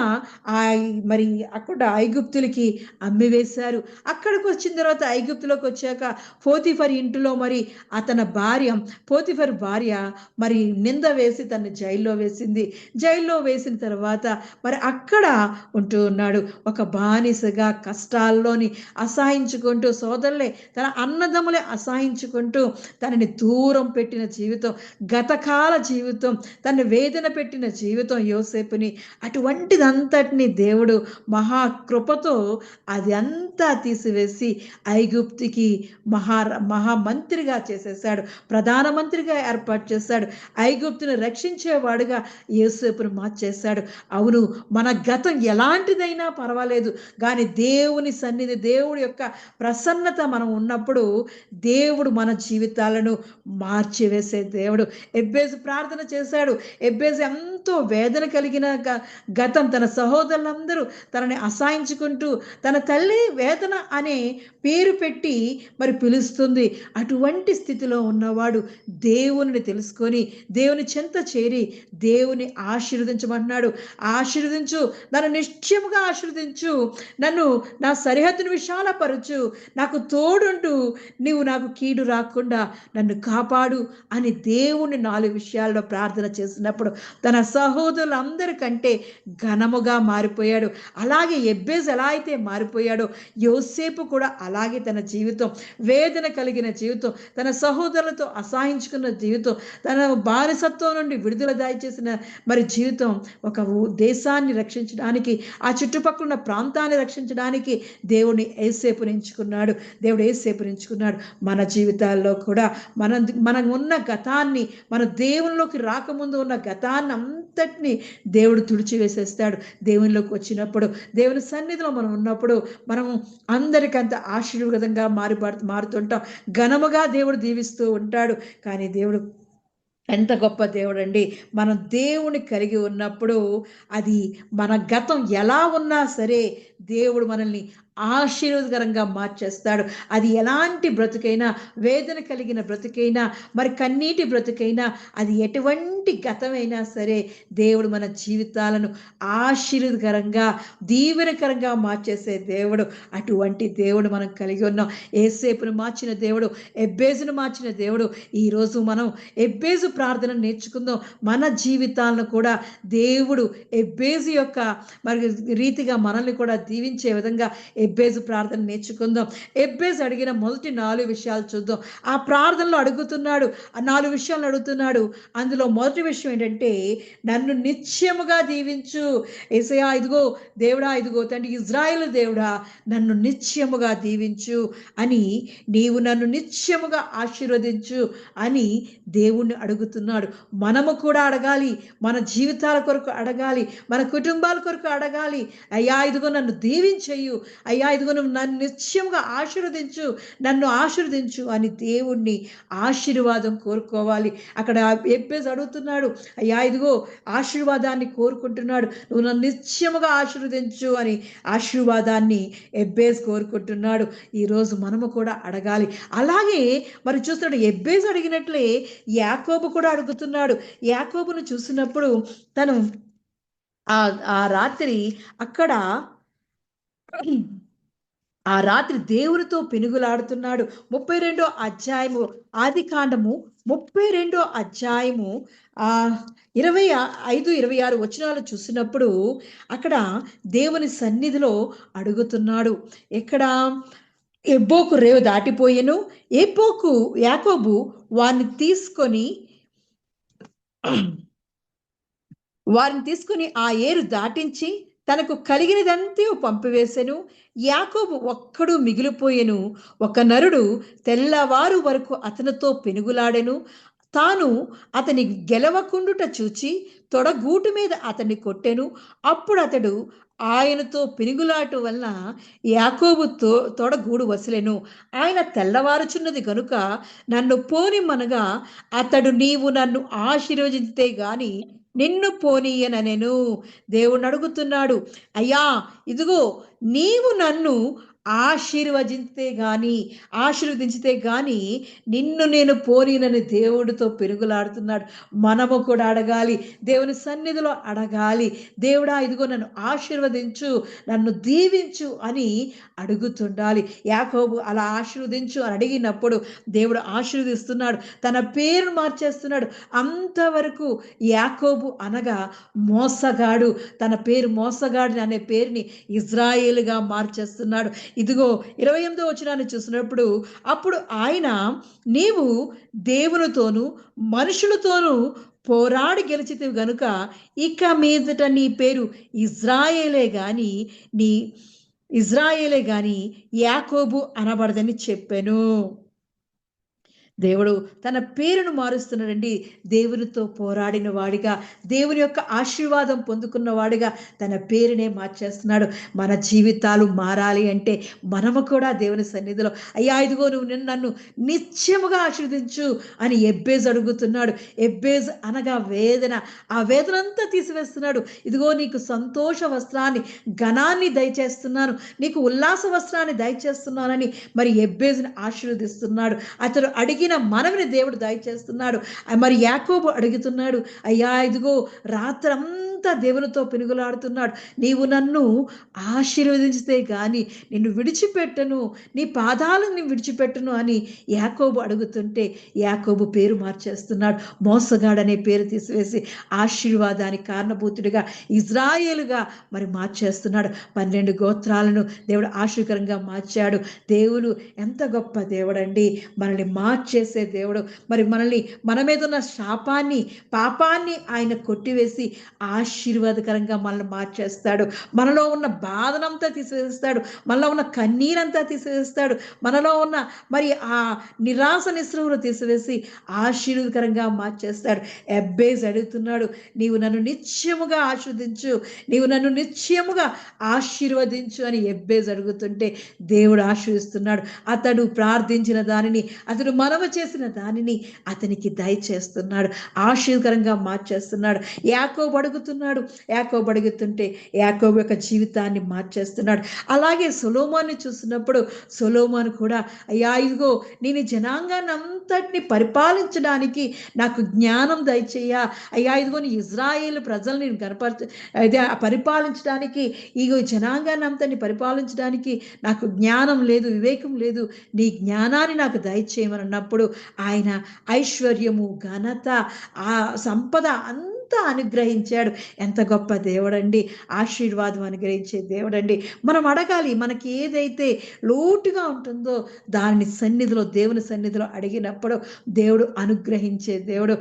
మరి అక్కడ ఐగుప్తులకి అమ్మివేశారు. అక్కడికి వచ్చిన తర్వాత ఐగుప్తులోకి వచ్చాక పోతీఫర్ ఇంటిలో మరి పోతీఫర్ భార్య మరి నింద వేసి తన జైల్లో వేసింది. జైల్లో వేసిన తర్వాత మరి అక్కడ ఉంటూ ఉన్నాడు. ఒక బానిసగా కష్టాల్లోని అసహించుకుంటూ, సోదరులే తన అన్నదమ్ములే అసహించుకుంటూ తనని దూరం పెట్టిన జీవితం, గతకాల జీవితం, తన వేదన పెట్టిన జీవితం యోసేపుని. అటువంటిదంతటిని దేవుడు మహాకృపతో అది అంతా తీసివేసి ఐగుప్తుకి మహామంత్రిగా చేసేసాడు. ప్రధానమంత్రిగా ఏర్పాటు చేశాడు. ఐగుప్తును రక్షించేవాడుగా యోసేపును మార్చేశాడు. అవును, మన గతం ఎలాంటిదైనా పర్వాలేదు, కానీ దేవుని సన్నిధి, దేవుడి యొక్క ప్రసన్నత మనం ఉన్నప్పుడు దేవుడు మన జీవితాలను మార్చివేసే దేవుడు. ఎబ్బేజు ప్రార్థన చేశాడు. ఎబ్బేజు ఎంతో వేదన కలిగిన గతం, తన సహోదరులందరూ తనని అసహించుకుంటూ తన తల్లి వేదన అనే పేరు పెట్టి మరి పిలుస్తుంది. అటువంటి స్థితిలో ఉన్నవాడు దేవుని తెలుసుకొని దేవుని చెంత చేరి దేవుని ఆశీర్వదించమంటున్నాడు. ఆశీర్వదించు, నన్ను నిశ్చయముగా ఆశీర్వదించు, నన్ను నా సరిహద్దును విశాలపరచు, నాకు తోడుంటూ నీవు నాకు కీడు రాకుండా నన్ను కాపాడు అని దేవుని 4 విషయాల్లో ప్రార్థన చేసినప్పుడు తన సహోదరులందరికంటే ఘనముగా మారిపోయాడు. అలాగే ఎబ్బేజు ఎలా అయితే మారిపోయాడో యోసేపు కూడా అలాగే తన జీవితం, వేదన కలిగిన జీవితం, తన సహోదరులతో అసహించుకున్న జీవితం, తన బానిసత్వం నుండి విడుదల దయచేసిన మరి జీవితం, ఒక దేశాన్ని రక్షించడానికి, ఆ చుట్టుపక్కల ఉన్న ప్రాంతాన్ని రక్షించడానికి దేవుడు యోసేపుని ఎంచుకున్నాడు. మన జీవితాల్లో కూడా మనం ఉన్న గతాన్ని, మన దేవునిలోకి రాకముందు ఉన్న గతాన్ని అంతటిని దేవుడు తుడిచివేసేస్తాడు. దేవునిలోకి వచ్చినప్పుడు, దేవుని సన్నిధిలో మనం ఉన్నప్పుడు మనం అందరికంత ఆశీర్వాదంగా మారుతుంటాం. ఘనముగా దేవుడు దీవిస్తూ ఉంటాడు. కానీ దేవుడు ఎంత గొప్ప దేవుడు అండి. మనం దేవుని కలిగి ఉన్నప్పుడు అది మన గతం ఎలా ఉన్నా సరే దేవుడు మనల్ని ఆశీర్వాదకరంగా మార్చేస్తాడు. అది ఎలాంటి బ్రతుకైనా, వేదన కలిగిన బ్రతుకైనా, మరి కన్నీటి బ్రతుకైనా, అది ఎటువంటి గతమైనా సరే దేవుడు మన జీవితాలను ఆశీర్వాదకరంగా, దీవెనకరంగా మార్చేసే దేవుడు. అటువంటి దేవుడు మనం కలిగి ఉన్నాం. యోసేపును మార్చిన దేవుడు, ఎబ్బేజును మార్చిన దేవుడు. ఈరోజు మనం ఎబ్బేజు ప్రార్థన నేర్చుకుందాం. మన జీవితాలను కూడా దేవుడు ఎబ్బేజు యొక్క మరి రీతిగా మనల్ని కూడా దీవించే విధంగా ఎబ్బేజు ప్రార్థన నేర్చుకుందాం. ఎబ్బేజు అడిగిన మొదటి 4 విషయాలు చూద్దాం. ఆ ప్రార్థనలో అడుగుతున్నాడు, ఆ 4 విషయాలను అడుగుతున్నాడు. అందులో మొదటి విషయం ఏంటంటే, నన్ను నిత్యముగా దీవించు. యేసయ్యా ఇదిగో దేవుడా, ఇదిగో తండ్రి ఇజ్రాయేలు దేవుడా, నన్ను నిత్యముగా దీవించు అని, నీవు నన్ను నిత్యముగా ఆశీర్వదించు అని దేవుణ్ణి అడుగుతున్నాడు. మనము కూడా అడగాలి. మన జీవితాల కొరకు అడగాలి, మన కుటుంబాల కొరకు అడగాలి. అయ్యా ఇదిగో నన్ను దీవించయ్యు, అయ్యా ఇదిగో నువ్వు నన్ను నిశ్చయంగా ఆశీర్వదించు, నన్ను ఆశీర్వదించు అని దేవుణ్ణి ఆశీర్వాదం కోరుకోవాలి. అక్కడ ఎబ్బేజు అడుగుతున్నాడు, అయ్యా ఇదిగో ఆశీర్వాదాన్ని కోరుకుంటున్నాడు, నువ్వు నన్ను నిశ్చయముగా ఆశీర్వదించు అని ఆశీర్వాదాన్ని ఎబ్బేజు కోరుకుంటున్నాడు. ఈరోజు మనము కూడా అడగాలి. అలాగే మరి చూస్తున్నాడు, ఎబ్బేజు అడిగినట్లే యాకోబు కూడా అడుగుతున్నాడు. యాకోబును చూసినప్పుడు తను ఆ రాత్రి అక్కడ ఆ రాత్రి దేవునితో పెనుగులాడుతున్నాడు. 32వ అధ్యాయము, ఆది కాండము 32వ అధ్యాయము 25, 26 వచనాలు చూసినప్పుడు అక్కడ దేవుని సన్నిధిలో అడుగుతున్నాడు. ఎక్కడ ఎబ్బోకు రేవు దాటిపోయెను, యాకోబు వారిని తీసుకొని ఆ ఏరు దాటించి తనకు కలిగినదంతా పంపివేసెను. యాకోబు ఒక్కడు మిగిలిపోయెను. ఒక నరుడు తెల్లవారు వరకు అతనితో పెనుగులాడెను. తాను అతని గెలవకుండుట చూచి తొడగూటు మీద అతన్ని కొట్టెను. అప్పుడు అతడు ఆయనతో పెనుగులాట వలన యాకోబు తొడగూడు వసిలెను. ఆయన తెల్లవారుచున్నది గనుక నన్ను పోనిమ్మనగా అతడు, నీవు నన్ను ఆశీర్వదించితే గాని నిన్ను పోనీయనెను. దేవుణ్ణి అడుగుతున్నాడు, అయ్యా ఇదిగో నీవు నన్ను ఆశీర్వదించితే గాని నిన్ను నేను పోనీనని దేవుడితో పెరుగులాడుతున్నాడు. మనము కూడా అడగాలి, దేవుని సన్నిధిలో అడగాలి. దేవుడా ఇదిగో నన్ను ఆశీర్వదించు, నన్ను దీవించు అని అడుగుతుండాలి. యాకోబు అలా ఆశీర్వదించు అని అడిగినప్పుడు దేవుడు ఆశీర్వదిస్తున్నాడు, తన పేరును మార్చేస్తున్నాడు. అంతవరకు యాకోబు అనగా మోసగాడు, తన పేరు మోసగాడు అనే పేరుని ఇజ్రాయేలుగా మార్చేస్తున్నాడు. ఇదిగో 28వ వచనాన్ని చూసినప్పుడు అప్పుడు ఆయన, నీవు దేవునితోనూ మనుషులతోనూ పోరాడి గెలిచితివి గనుక ఇక మీదట నీ పేరు ఇజ్రాయేలే గాని యాకోబు అనబడదని చెప్పెను. దేవుడు తన పేరును మారుస్తున్నాడండి. దేవునితో పోరాడిన వాడిగా, దేవుని యొక్క ఆశీర్వాదం పొందుకున్న వాడిగా తన పేరునే మార్చేస్తున్నాడు. మన జీవితాలు మారాలి అంటే మనము కూడా దేవుని సన్నిధిలో, అయ్యా ఇదిగో నువ్వు నన్ను నిత్యముగా ఆశీర్వదించు అని ఎబ్బేజు అడుగుతున్నాడు. ఎబ్బేజు అనగా వేదన, ఆ వేదన అంతా తీసివేస్తున్నాడు. ఇదిగో నీకు సంతోష వస్త్రాన్ని, ఘనాన్ని దయచేస్తున్నాను, నీకు ఉల్లాస వస్త్రాన్ని దయచేస్తున్నానని మరి ఎబ్బేజుని ఆశీర్వదిస్తున్నాడు. అతడు అడిగిన మనవిని దేవుడు దయచేస్తున్నాడు. మరి యాకోబు అడుగుతున్నాడు, అయ్యా ఇదిగో రాత్రంతా దేవునితో పెనుగులాడుతున్నాడు, నీవు నన్ను ఆశీర్వదించితే గాని నిన్ను విడిచిపెట్టను, నీ పాదాలను విడిచిపెట్టను అని యాకోబు అడుగుతుంటే యాకోబు పేరు మార్చేస్తున్నాడు. మోసగాడనే పేరు తీసివేసి ఆశీర్వాదానికి కారణభూతుడిగా ఇజ్రాయేలుగా మరి మార్చేస్తున్నాడు. 12 గోత్రాలను దేవుడు ఆశీర్కరంగా మార్చాడు. దేవుడు ఎంత గొప్ప దేవుడండి, మనల్ని మార్చేసే దేవుడు. మరి మన మీద ఉన్న శాపాన్ని, పాపాన్ని ఆయన కొట్టివేసి ఆశీర్వాదకరంగా మనల్ని మార్చేస్తాడు. మనలో ఉన్న బాధనంతా తీసివేస్తాడు, మనలో ఉన్న కన్నీరంతా తీసివేస్తాడు, మనలో ఉన్న మరి ఆ నిరాశ నిస్పృహలు తీసివేసి ఆశీర్వాదకరంగా మార్చేస్తాడు. ఎబ్బేజు అడుగుతున్నాడు, నీవు నన్ను నిత్యముగా ఆశీర్వదించు అని ఎబ్బేజు అడుగుతుంటే దేవుడు ఆశీర్వదిస్తున్నాడు. అతడు ప్రార్థించిన దానిని, అతడు మనవి చేసిన దానిని అతనికి దయచేస్తున్నాడు, ఆశీర్వదకరంగా మార్చేస్తున్నాడు. యాకోబు అడుగుతుంటే యాకోబు యొక్క జీవితాన్ని మార్చేస్తున్నాడు. అలాగే సొలొమోన్ని చూసినప్పుడు సొలొమోను కూడా, అయ్యా ఇదిగో నేను జనాంగాన్ని అంతటిని పరిపాలించడానికి నాకు జ్ఞానం దయచేయ, అయ్యా ఇదిగో నీ ఇజ్రాయేలు ప్రజల్ని పరిపాలించడానికి, ఇగో జనాంగాన్ని అంతటిని పరిపాలించడానికి నాకు జ్ఞానం లేదు, వివేకం లేదు, నీ జ్ఞానాన్ని నాకు దయచేయమని అన్నప్పుడు ఆయన ఐశ్వర్యము, ఘనత, ఆ సంపద అంతా అనుగ్రహించాడు. ఎంత గొప్ప దేవుడండి, ఆశీర్వాదం అనుగ్రహించే దేవుడండి. మనం అడగాలి, మనకి ఏదైతే లోటుగా ఉంటుందో దాని సన్నిధిలో, దేవుని సన్నిధిలో అడిగినప్పుడు దేవుడు అనుగ్రహించే దేవుడు.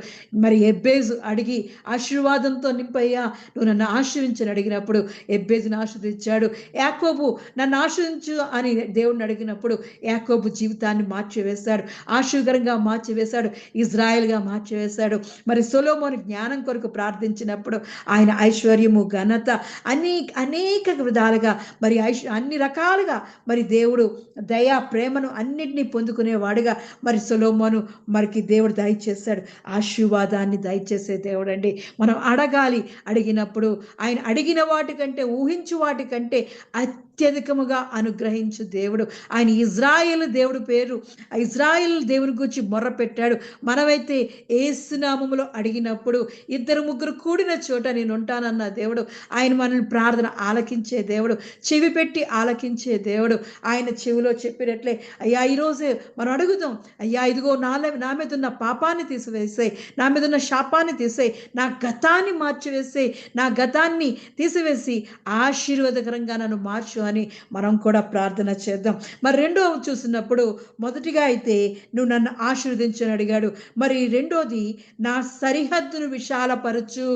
మరి ఎబ్బేజు అడిగి ఆశీర్వాదంతో నింపయ్యా నువ్వు నన్ను ఆశీర్వించని అడిగినప్పుడు ఎబ్బేజుని ఆశీర్వదించాడు. యాకోబు నన్ను ఆశీర్వించు అని దేవుడిని అడిగినప్పుడు యాకోబు జీవితాన్ని మార్చివేశాడు, ఆశీర్వదకరంగా మార్చివేశాడు, ఇజ్రాయెల్గా మార్చివేశాడు. మరి సొలొమోను జ్ఞానం కొరకు ప్రార్థించినప్పుడు ఆయన ఐశ్వర్యము, ఘనత అనేక విధాలుగా మరి అన్ని రకాలుగా మరి దేవుడు దయా ప్రేమను అన్నిటినీ పొందుకునేవాడుగా మరి సొలొమోను మనకి దేవుడు దయచేశాడు. ఆశీర్వాదాన్ని దయచేసే దేవుడు అండి. మనం అడగాలి, అడిగినప్పుడు ఆయన అడిగిన వాటికంటే, ఊహించు వాటికంటే అత్యధికముగా అనుగ్రహించు దేవుడు. ఆయన ఇజ్రాయేల్ దేవుడు పేరు, ఇజ్రాయేల్ దేవుని గురించి మొర్ర పెట్టాడు. మనమైతే యేసు నామములో అడిగినప్పుడు 2-3 కూడిన చోట నేను ఉంటానన్న దేవుడు. ఆయన మనల్ని ప్రార్థన ఆలకించే దేవుడు, చెవి పెట్టి ఆలకించే దేవుడు. ఆయన చెవిలో చెప్పినట్లే, అయ్యా ఈరోజు మనం అడుగుదాం, అయ్యా ఇదిగో నా మీద ఉన్న పాపాన్ని తీసివేసేయి, నా మీద ఉన్న శాపాన్ని తీసేయి, నా గతాన్ని మార్చివేసేయి, నా గతాన్ని తీసివేసి ఆశీర్వాదకరంగా నన్ను మార్చు అని మనం కూడా ప్రార్థన చేద్దాం. మరి రెండవ చూసినప్పుడు మొదటిగా అయితే నువ్వు నన్ను ఆశీర్వదించని అడిగాడు. మరి రెండోది నా సరిహద్దును విశాలపరచు,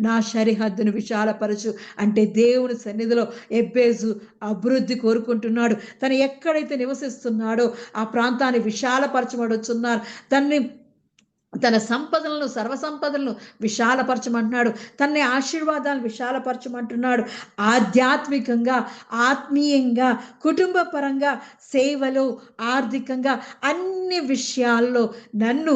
నా సరిహద్దును విశాలపరచు అంటే దేవుని సన్నిధిలో ఎబ్బేజు అభివృద్ధి కోరుకుంటున్నాడు. తను ఎక్కడైతే నివసిస్తున్నాడో ఆ ప్రాంతాన్ని విశాలపరచబడుతున్నారు. తన సంపదలను, సర్వసంపదలను విశాలపరచమంటున్నాడు. తన ఆశీర్వాదాలను విశాలపరచమంటున్నాడు. ఆధ్యాత్మికంగా, ఆత్మీయంగా, కుటుంబ పరంగా, సేవలో, ఆర్థికంగా అన్ని విషయాల్లో నన్ను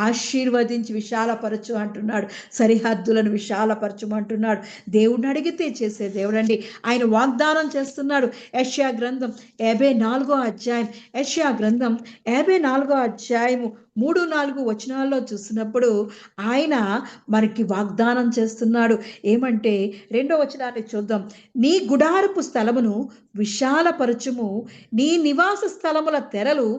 ఆశీర్వదించి విశాలపరచు అంటున్నాడు. సరిహద్దులను విశాలపరచమంటున్నాడు. దేవుడిని అడిగితే చేసే దేవుడండి. ఆయన వాగ్దానం చేస్తున్నాడు. యెషయా గ్రంథం 54వ అధ్యాయం, యెషయా గ్రంథం 54వ అధ్యాయము 3-4 వచనాల్లో చూసినప్పుడు ఆయన మనకి వాగ్దానం చేస్తున్నాడు. ఏమంటే 2వ వచనాన్ని చూద్దాం. నీ గుడారపు స్థలమును విశాలపరచుము, నీ నివాస స్థలముల తెరలు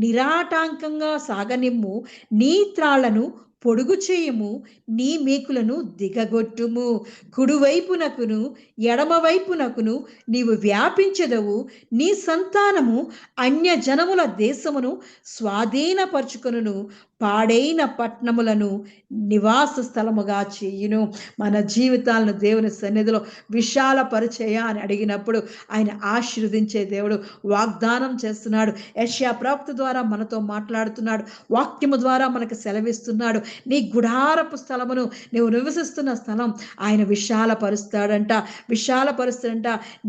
నిరాటంకంగా సాగనిమ్ము, నీ త్రాళ్లను పొడుగు చేయము, నీ మేకులను దిగగొట్టుము. కుడివైపునకును ఎడమవైపునకును నీవు వ్యాపించెదవు, నీ సంతానము అన్యజనముల దేశమును స్వాధీనపరచుకొనును, పాడైన పట్టణములను నివాస స్థలముగా చేయును. మన జీవితాలను దేవుని సన్నిధిలో విశాలపరిచేయ అని అడిగినప్పుడు ఆయన ఆశీర్వదించే దేవుడు, వాగ్దానం చేస్తున్నాడు. యెషయా ప్రవక్త ద్వారా మనతో మాట్లాడుతున్నాడు, వాక్యము ద్వారా మనకు సెలవిస్తున్నాడు. నీ గుడారపు స్థలమును, నువ్వు నివసిస్తున్న స్థలం ఆయన విశాలపరుస్తాడంట.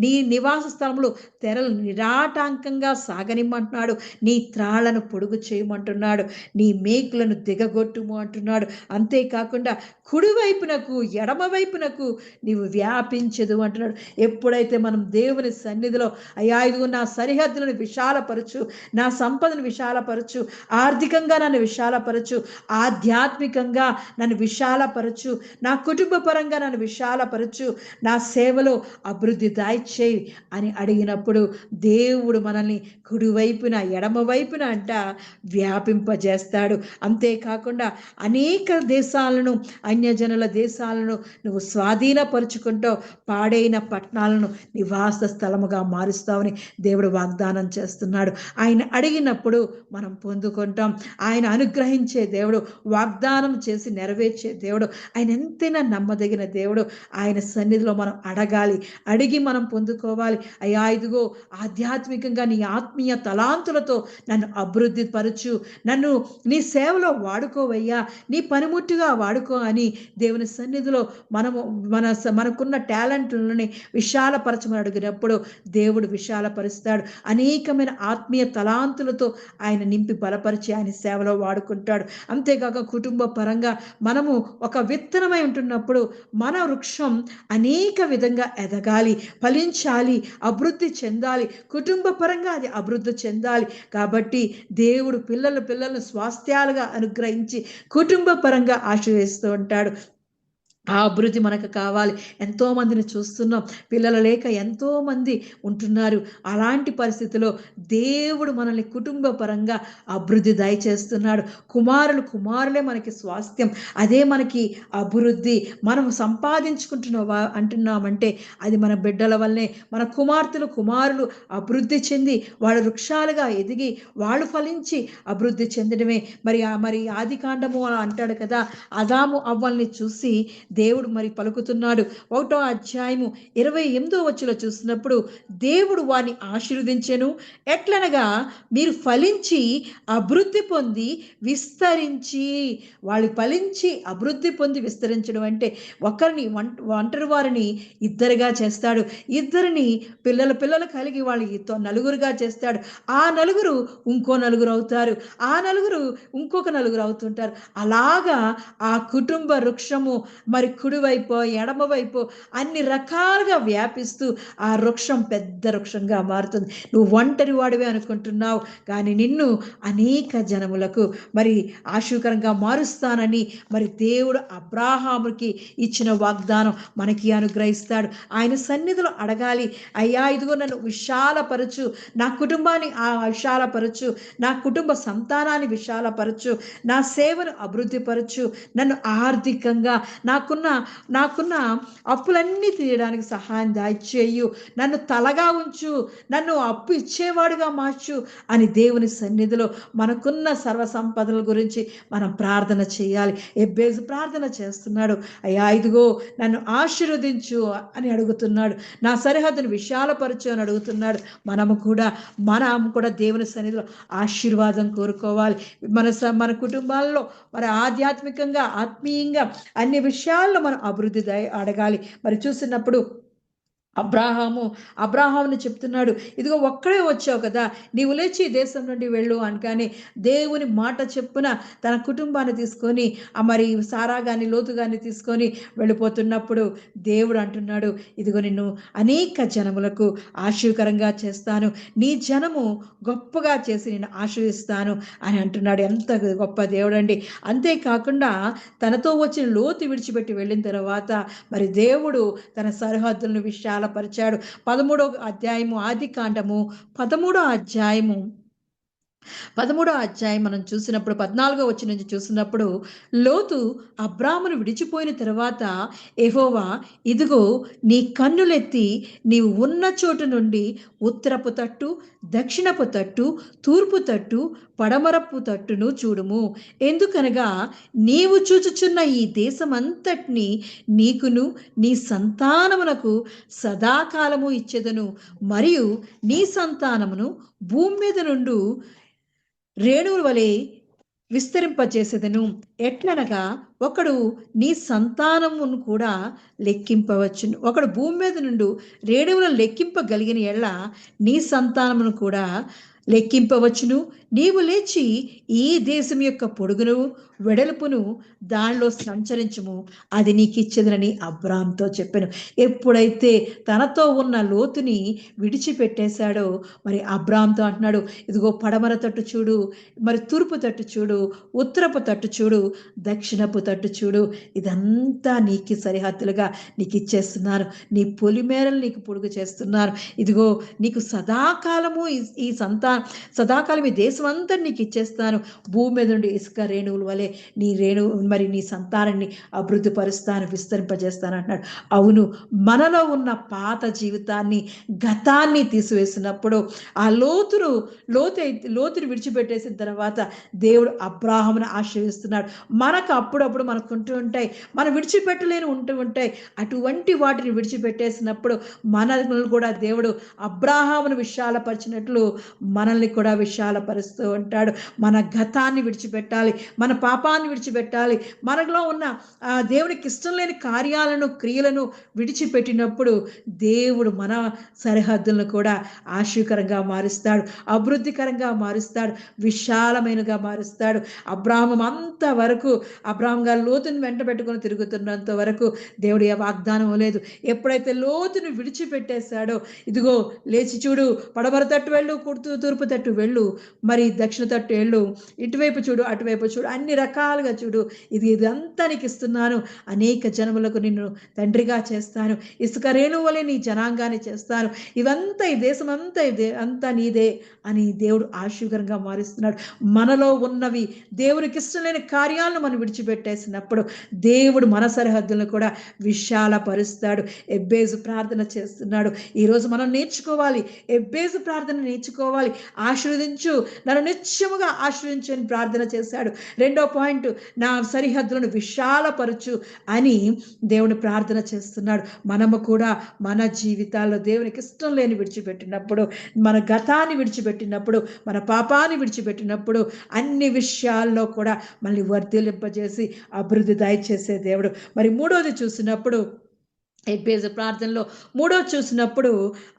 నీ నివాస స్థలములు తెరలు నిరాటంకంగా సాగనిమ్మంటున్నాడు. నీ త్రాళ్లను పొడుగు చేయమంటున్నాడు, నీ మేకులను దిగగొట్టుము అంటున్నాడు. అంతేకాకుండా కుడివైపునకు ఎడమవైపునకు నీవు వ్యాపించదు అంటున్నాడు. ఎప్పుడైతే మనం దేవుని సన్నిధిలో అయ్యా ఇదిగో నా సరిహద్దులను విశాలపరచు, నా సంపదను విశాలపరచు, ఆర్థికంగా నన్ను విశాలపరచు, ఆధ్యాత్మికంగా నన్ను విశాలపరచు, నా కుటుంబ పరంగా నన్ను విశాలపరచు, నా సేవలో అభివృద్ధి దయచేయి అని అడిగినప్పుడు దేవుడు మనల్ని కుడివైపున ఎడమవైపున అంట వ్యాపింపజేస్తాడు. అంతేకాకుండా అనేక దేశాలను, అన్యజనుల దేశాలను నువ్వు స్వాధీనపరుచుకుంటూ పాడైన పట్టణాలను నివాస స్థలముగా మారుస్తావని దేవుడు వాగ్దానం చేస్తున్నాడు. ఆయన అడిగినప్పుడు మనం పొందుకుంటాం. ఆయన అనుగ్రహించే దేవుడు, వాగ్దానం చేసి నెరవేర్చే దేవుడు. ఆయన ఎంతైనా నమ్మదగిన దేవుడు. ఆయన సన్నిధిలో మనం అడగాలి, అడిగి మనం పొందుకోవాలి. అయ్యా ఇదిగో ఆధ్యాత్మికంగా నీ ఆత్మీయ తలాంతులతో నన్ను అభివృద్ధి పరచు, నన్ను నీ సేవలో వాడుకోవయ్యా, నీ పనిముట్టుగా వాడుకో అని దేవుని సన్నిధిలో మనకున్న టాలెంట్లని విశాలపరచమని అడిగినప్పుడు దేవుడు విశాలపరుస్తాడు. అనేకమైన ఆత్మీయ తలాంతులతో ఆయన నింపి బలపరిచి ఆయన సేవలో వాడుకుంటాడు. అంతేకాక కుటుంబ పరంగా మనము ఒక విత్తనమై ఉంటున్నప్పుడు మన వృక్షం అనేక విధంగా ఎదగాలి, ఫలించాలి, అభివృద్ధి చెందాలి. కుటుంబ పరంగా అది అభివృద్ధి చెందాలి. కాబట్టి దేవుడు పిల్లలను స్వాస్థ్యాలుగా అనుగ్రహించి కుటుంబ పరంగా ఆశీర్వదిస్తూ ఉంటాడు. ఆ అభివృద్ధి మనకు కావాలి. ఎంతో మందిని చూస్తున్నాం, పిల్లలు లేక ఎంతో మంది ఉంటున్నారు. అలాంటి పరిస్థితిలో దేవుడు మనల్ని కుటుంబ పరంగా అభివృద్ధి దయచేస్తున్నాడు. కుమారులే మనకి స్వాస్థ్యం, అదే మనకి అభివృద్ధి. మనం అంటున్నామంటే అది మన బిడ్డల వల్లనే. మన కుమారులు అభివృద్ధి చెంది వాళ్ళు వృక్షాలుగా ఎదిగి వాళ్ళు ఫలించి అభివృద్ధి చెందడమే. మరి ఆది కాండము అంటాడు కదా, ఆదాము అవ్వల్ని చూసి దేవుడు మరి పలుకుతున్నాడు. 1వ అధ్యాయము 28వ వచనంలో చూసినప్పుడు దేవుడు వారిని ఆశీర్వదించెను. ఎట్లనగా మీరు ఫలించి అభివృద్ధి పొంది విస్తరించి. వాళ్ళు ఫలించి అభివృద్ధి పొంది విస్తరించడం అంటే ఒకరిని ఒంటరి వారిని ఇద్దరుగా చేస్తాడు, ఇద్దరిని పిల్లలు కలిగి వాళ్ళకి నలుగురుగా చేస్తాడు. ఆ నలుగురు ఇంకో నలుగురు అవుతారు, ఆ నలుగురు ఇంకొక నలుగురు అవుతుంటారు. అలాగా ఆ కుటుంబ వృక్షము మరి కుడివైపు ఎడమవైపు అన్ని రకాలుగా వ్యాపిస్తూ ఆ వృక్షం పెద్ద వృక్షంగా మారుతుంది. నువ్వు ఒంటరి వాడివే అనుకుంటున్నావు, కానీ నిన్ను అనేక జనములకు మరి ఆశీర్వకరంగా మారుస్తానని మరి దేవుడు అబ్రాహాముకి ఇచ్చిన వాగ్దానం మనకి అనుగ్రహిస్తాడు. ఆయన సన్నిధిలో అడగాలి, అయ్యా ఇదిగో నన్ను విశాలపరచు, నా కుటుంబాన్ని విశాలపరచు, నా కుటుంబ సంతానాన్ని విశాలపరచు, నా సేవను అభివృద్ధిపరచు, నన్ను ఆర్థికంగా నాకున్న అప్పులన్నీ తీయడానికి సహాయం దయచేయు, నన్ను తలగా ఉంచు, నన్ను అప్పు ఇచ్చేవాడుగా మార్చు అని దేవుని సన్నిధిలో మనకున్న సర్వ సంపదల గురించి మనం ప్రార్థన చేయాలి. ఎబ్బేజు ప్రార్థన చేస్తున్నాడు, అయ్యా ఇదిగో నన్ను ఆశీర్వదించు అని అడుగుతున్నాడు, నా సరిహద్దును విశాలపరచు అని అడుగుతున్నాడు. మనం కూడా దేవుని సన్నిధిలో ఆశీర్వాదం కోరుకోవాలి. మన కుటుంబాల్లో మరి ఆధ్యాత్మికంగా ఆత్మీయంగా అన్ని విషయాల్లో మనం అభివృద్ధి అడగాలి. మరి చూసినప్పుడు అబ్రాహాముని చెప్తున్నాడు, ఇదిగో ఒక్కడే వచ్చావు కదా, నీవు లేచి ఈ దేశం నుండి వెళ్ళు అనగానే దేవుని మాట చెప్పున తన కుటుంబాన్ని తీసుకొని మరి సారా గాని లోతు గాని తీసుకొని వెళ్ళిపోతున్నప్పుడు దేవుడు అంటున్నాడు, ఇదిగో నిన్ను అనేక జనములకు ఆశీర్వకరంగా చేస్తాను, నీ జనము గొప్పగా చేసి నిన్ను ఆశీర్వదిస్తాను అని అంటున్నాడు. ఎంత గొప్ప దేవుడు అండి. అంతేకాకుండా తనతో వచ్చిన లోతు విడిచిపెట్టి వెళ్ళిన తర్వాత మరి దేవుడు తన సరిహద్దులను విశాలపరిచాడు. 13వ అధ్యాయము ఆదికాండము 13వ అధ్యాయం మనం చూసినప్పుడు 14వ వచనం నుంచి చూసినప్పుడు లోతు అబ్రామును విడిచిపోయిన తర్వాత యెహోవా ఇదిగో నీ కన్నులెత్తి నీవు ఉన్న చోటు నుండి ఉత్తరపు తట్టు, దక్షిణపు తట్టు, తూర్పు తట్టు, పడమరపు తట్టును చూడుము. ఎందుకనగా నీవు చూచుచున్న ఈ దేశమంతటిని నీకును నీ సంతానమునకు సదాకాలము ఇచ్చెదను, మరియు నీ సంతానమును భూమి మీద నుండి రేణువుల వలె విస్తరింపచేసేదను. ఎట్లనగా ఒకడు నీ సంతానమును కూడా లెక్కింపవచ్చును, ఒకడు భూమి మీద నుండి రేణువులను లెక్కింపగలిగిన ఎడల నీ సంతానమును కూడా లెక్కింపవచ్చును. నీవు లేచి ఈ దేశం యొక్క పొడుగును వెడల్పును దానిలో సంచరించుము, అది నీకు ఇచ్చేదనని అబ్రాహాముతో చెప్పాను. ఎప్పుడైతే తనతో ఉన్న లోతుని విడిచిపెట్టేశాడో మరి అబ్రాహాముతో అంటున్నాడు, ఇదిగో పడమర తట్టు చూడు, మరి తూర్పు తట్టు చూడు, ఉత్తరపు తట్టు చూడు, దక్షిణపు తట్టు చూడు, ఇదంతా నీకు సరిహద్దులుగా నీకు ఇచ్చేస్తున్నాను, నీ పొలిమేరలు నీకు పొడుగు చేస్తున్నాను, ఇదిగో నీకు సదాకాలము సదాకాలం ఈ దేశం అంతా నీకు ఇచ్చేస్తాను, భూమి మీద నుండి ఇసుక రేణువుల వలె నీ సంతానాన్ని అభివృద్ధి పరుస్తాను, విస్తరింపజేస్తాను అంటున్నాడు. అవును, మనలో ఉన్న పాత జీవితాన్ని గతాన్ని తీసివేసినప్పుడు ఆ లోతుని విడిచిపెట్టేసిన తర్వాత దేవుడు అబ్రాహామును ఆశీర్వదిస్తున్నాడు. మనకు అప్పుడప్పుడు మనకు ఉంటాయి, మనం విడిచిపెట్టలేని ఉంటాయి, అటువంటి వాటిని విడిచిపెట్టేసినప్పుడు మనల్ని కూడా దేవుడు అబ్రాహామును విశాలపరిచినట్లు మనల్ని కూడా విశాలపరుస్తూ ఉంటాడు. మన గతాన్ని విడిచిపెట్టాలి, మన పాపాన్ని విడిచిపెట్టాలి, మనలో ఉన్న దేవునికి ఇష్టం లేని కార్యాలను క్రియలను విడిచిపెట్టినప్పుడు దేవుడు మన సరిహద్దులను కూడా ఆశీర్వకరంగా మారుస్తాడు, అభివృద్ధికరంగా మారుస్తాడు, విశాలమైనగా మారుస్తాడు. అబ్రాహాము గారు లోతుని వెంట పెట్టుకుని తిరుగుతున్నంత వరకు దేవుడి వాగ్దానం లేదు. ఎప్పుడైతే లోతుని విడిచిపెట్టేశాడో, ఇదిగో లేచి చూడు, పడమర తట్టు వెళ్ళు, తూర్పు తట్టు వెళ్ళు, మరి దక్షిణ తట్టు వెళ్ళు, ఇటువైపు చూడు, అటువైపు చూడు, అన్ని రకాలుగా చూడు, ఇదంతా నీకు ఇస్తున్నాను, అనేక జనములకు నిన్ను తండ్రిగా చేస్తాను, ఇసుక రేణువు వలె నీ జనాంగాన్ని చేస్తాను, ఇవంతా ఈ దేశం అంతా నీదే అని దేవుడు ఆశీర్వకరంగా మారుస్తున్నాడు. మనలో ఉన్నవి దేవునికి ఇష్టం లేని కార్యాలను మనం విడిచిపెట్టేసినప్పుడు దేవుడు మన సరిహద్దులను కూడా విశాలపరుస్తాడు. ఎబ్బేజు ప్రార్థన చేస్తున్నాడు. ఈరోజు మనం నేర్చుకోవాలి, ఎబ్బేజు ప్రార్థన నేర్చుకోవాలి. ఆశీర్వదించు, నన్ను నిత్యముగా ఆశీర్వదించు అని ప్రార్థన చేశాడు. 2 పాయింట్, నా సరిహద్దులను విశాలపరచు అని దేవుని ప్రార్థన చేస్తున్నాడు. మనము కూడా మన జీవితాల్లో దేవునికి ఇష్టం లేని విడిచిపెట్టినప్పుడు, మన గతాన్ని విడిచిపెట్టినప్పుడు, మన పాపాన్ని విడిచిపెట్టినప్పుడు అన్ని విషయాల్లో కూడా మళ్ళీ వర్ధిలింపజేసి అభివృద్ధి దయచేసే దేవుడు. మరి మూడోది చూసినప్పుడు, ఎబ్బేజు ప్రార్థనలో మూడోది చూసినప్పుడు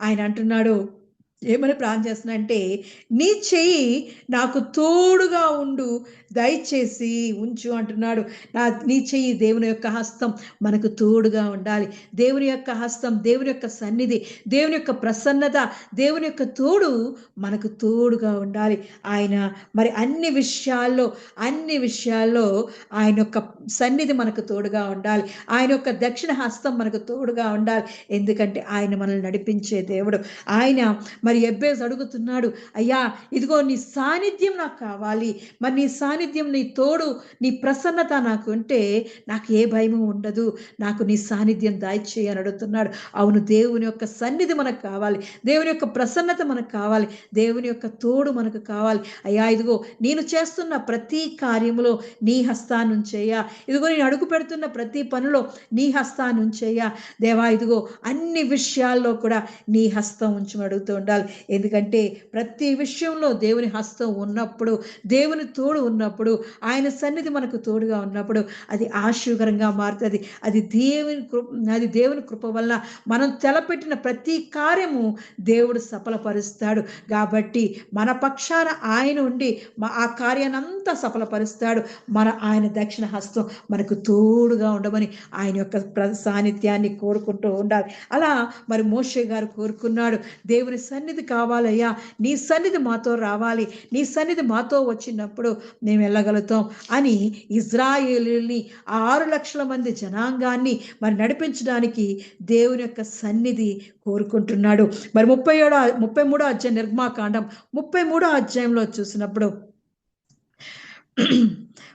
ఆయన అంటున్నాడు, ఏమని ప్రార్థన చేస్తున్నా, నీ చెయ్యి నాకు తోడుగా ఉండు, దయచేసి ఉంచు అంటున్నాడు. నీ చెయ్యి, దేవుని యొక్క హస్తం మనకు తోడుగా ఉండాలి. దేవుని యొక్క హస్తం, దేవుని యొక్క సన్నిధి, దేవుని యొక్క ప్రసన్నత, దేవుని యొక్క తోడు మనకు తోడుగా ఉండాలి. ఆయన మరి అన్ని విషయాల్లో ఆయన యొక్క సన్నిధి మనకు తోడుగా ఉండాలి. ఆయన యొక్క దక్షిణ హస్తం మనకు తోడుగా ఉండాలి. ఎందుకంటే ఆయన మనల్ని నడిపించే దేవుడు. ఆయన మరి ఎబ్బేజు అడుగుతున్నాడు, అయ్యా ఇదిగో నీ సాన్నిధ్యం నాకు కావాలి, మరి నీ సాన్నిధ్యం, నీ తోడు, నీ ప్రసన్నత నాకు ఉంటే నాకు ఏ భయము ఉండదు, నాకు నీ సాన్నిధ్యం దయచేయి అని అడుగుతున్నాడు. అవును, దేవుని యొక్క సన్నిధి మనకు కావాలి, దేవుని యొక్క ప్రసన్నత మనకు కావాలి, దేవుని యొక్క తోడు మనకు కావాలి. అయ్యా ఇదిగో నేను చేస్తున్న ప్రతి కార్యములో నీ హస్తాన్నుంచేయ్యా, ఇదిగో నేను అడుగు పెడుతున్న ప్రతి పనిలో నీ హస్తాన్నుంచేయ్యా దేవా, ఇదిగో అన్ని విషయాల్లో కూడా నీ హస్తం ఉంచమని అడుగుతూ ఉండాలి. ఎందుకంటే ప్రతి విషయంలో దేవుని హస్తం ఉన్నప్పుడు, దేవుని తోడు ఉన్నప్పుడు, ఆయన సన్నిధి మనకు తోడుగా ఉన్నప్పుడు అది ఆశీర్వకరంగా మారుతుంది. అది దేవుని కృప వల్ల మనం తలపెట్టిన ప్రతి కార్యము దేవుడు సఫలపరుస్తాడు. కాబట్టి మన పక్షాన ఆయన ఉండి ఆ కార్యాన్ని అంతా సఫలపరుస్తాడు. ఆయన దక్షిణ హస్తం మనకు తోడుగా ఉండమని ఆయన యొక్క సాన్నిధ్యాన్ని కోరుకుంటూ ఉండాలి. అలా మరి మోషే గారు కోరుకున్నాడు, దేవుని సన్నిధి కావాలయ్యా, నీ సన్నిధి మాతో రావాలి, నీ సన్నిధి మాతో వచ్చినప్పుడు మేము వెళ్ళగలుగుతాం అని ఇజ్రాయేలీయుల్ని 6 లక్షల మంది జనాంగాన్ని మరి నడిపించడానికి దేవుని యొక్క సన్నిధి కోరుకుంటున్నాడు. మరి 33వ అధ్యాయం, నిర్గమాకాండం 33వ అధ్యాయంలో చూసినప్పుడు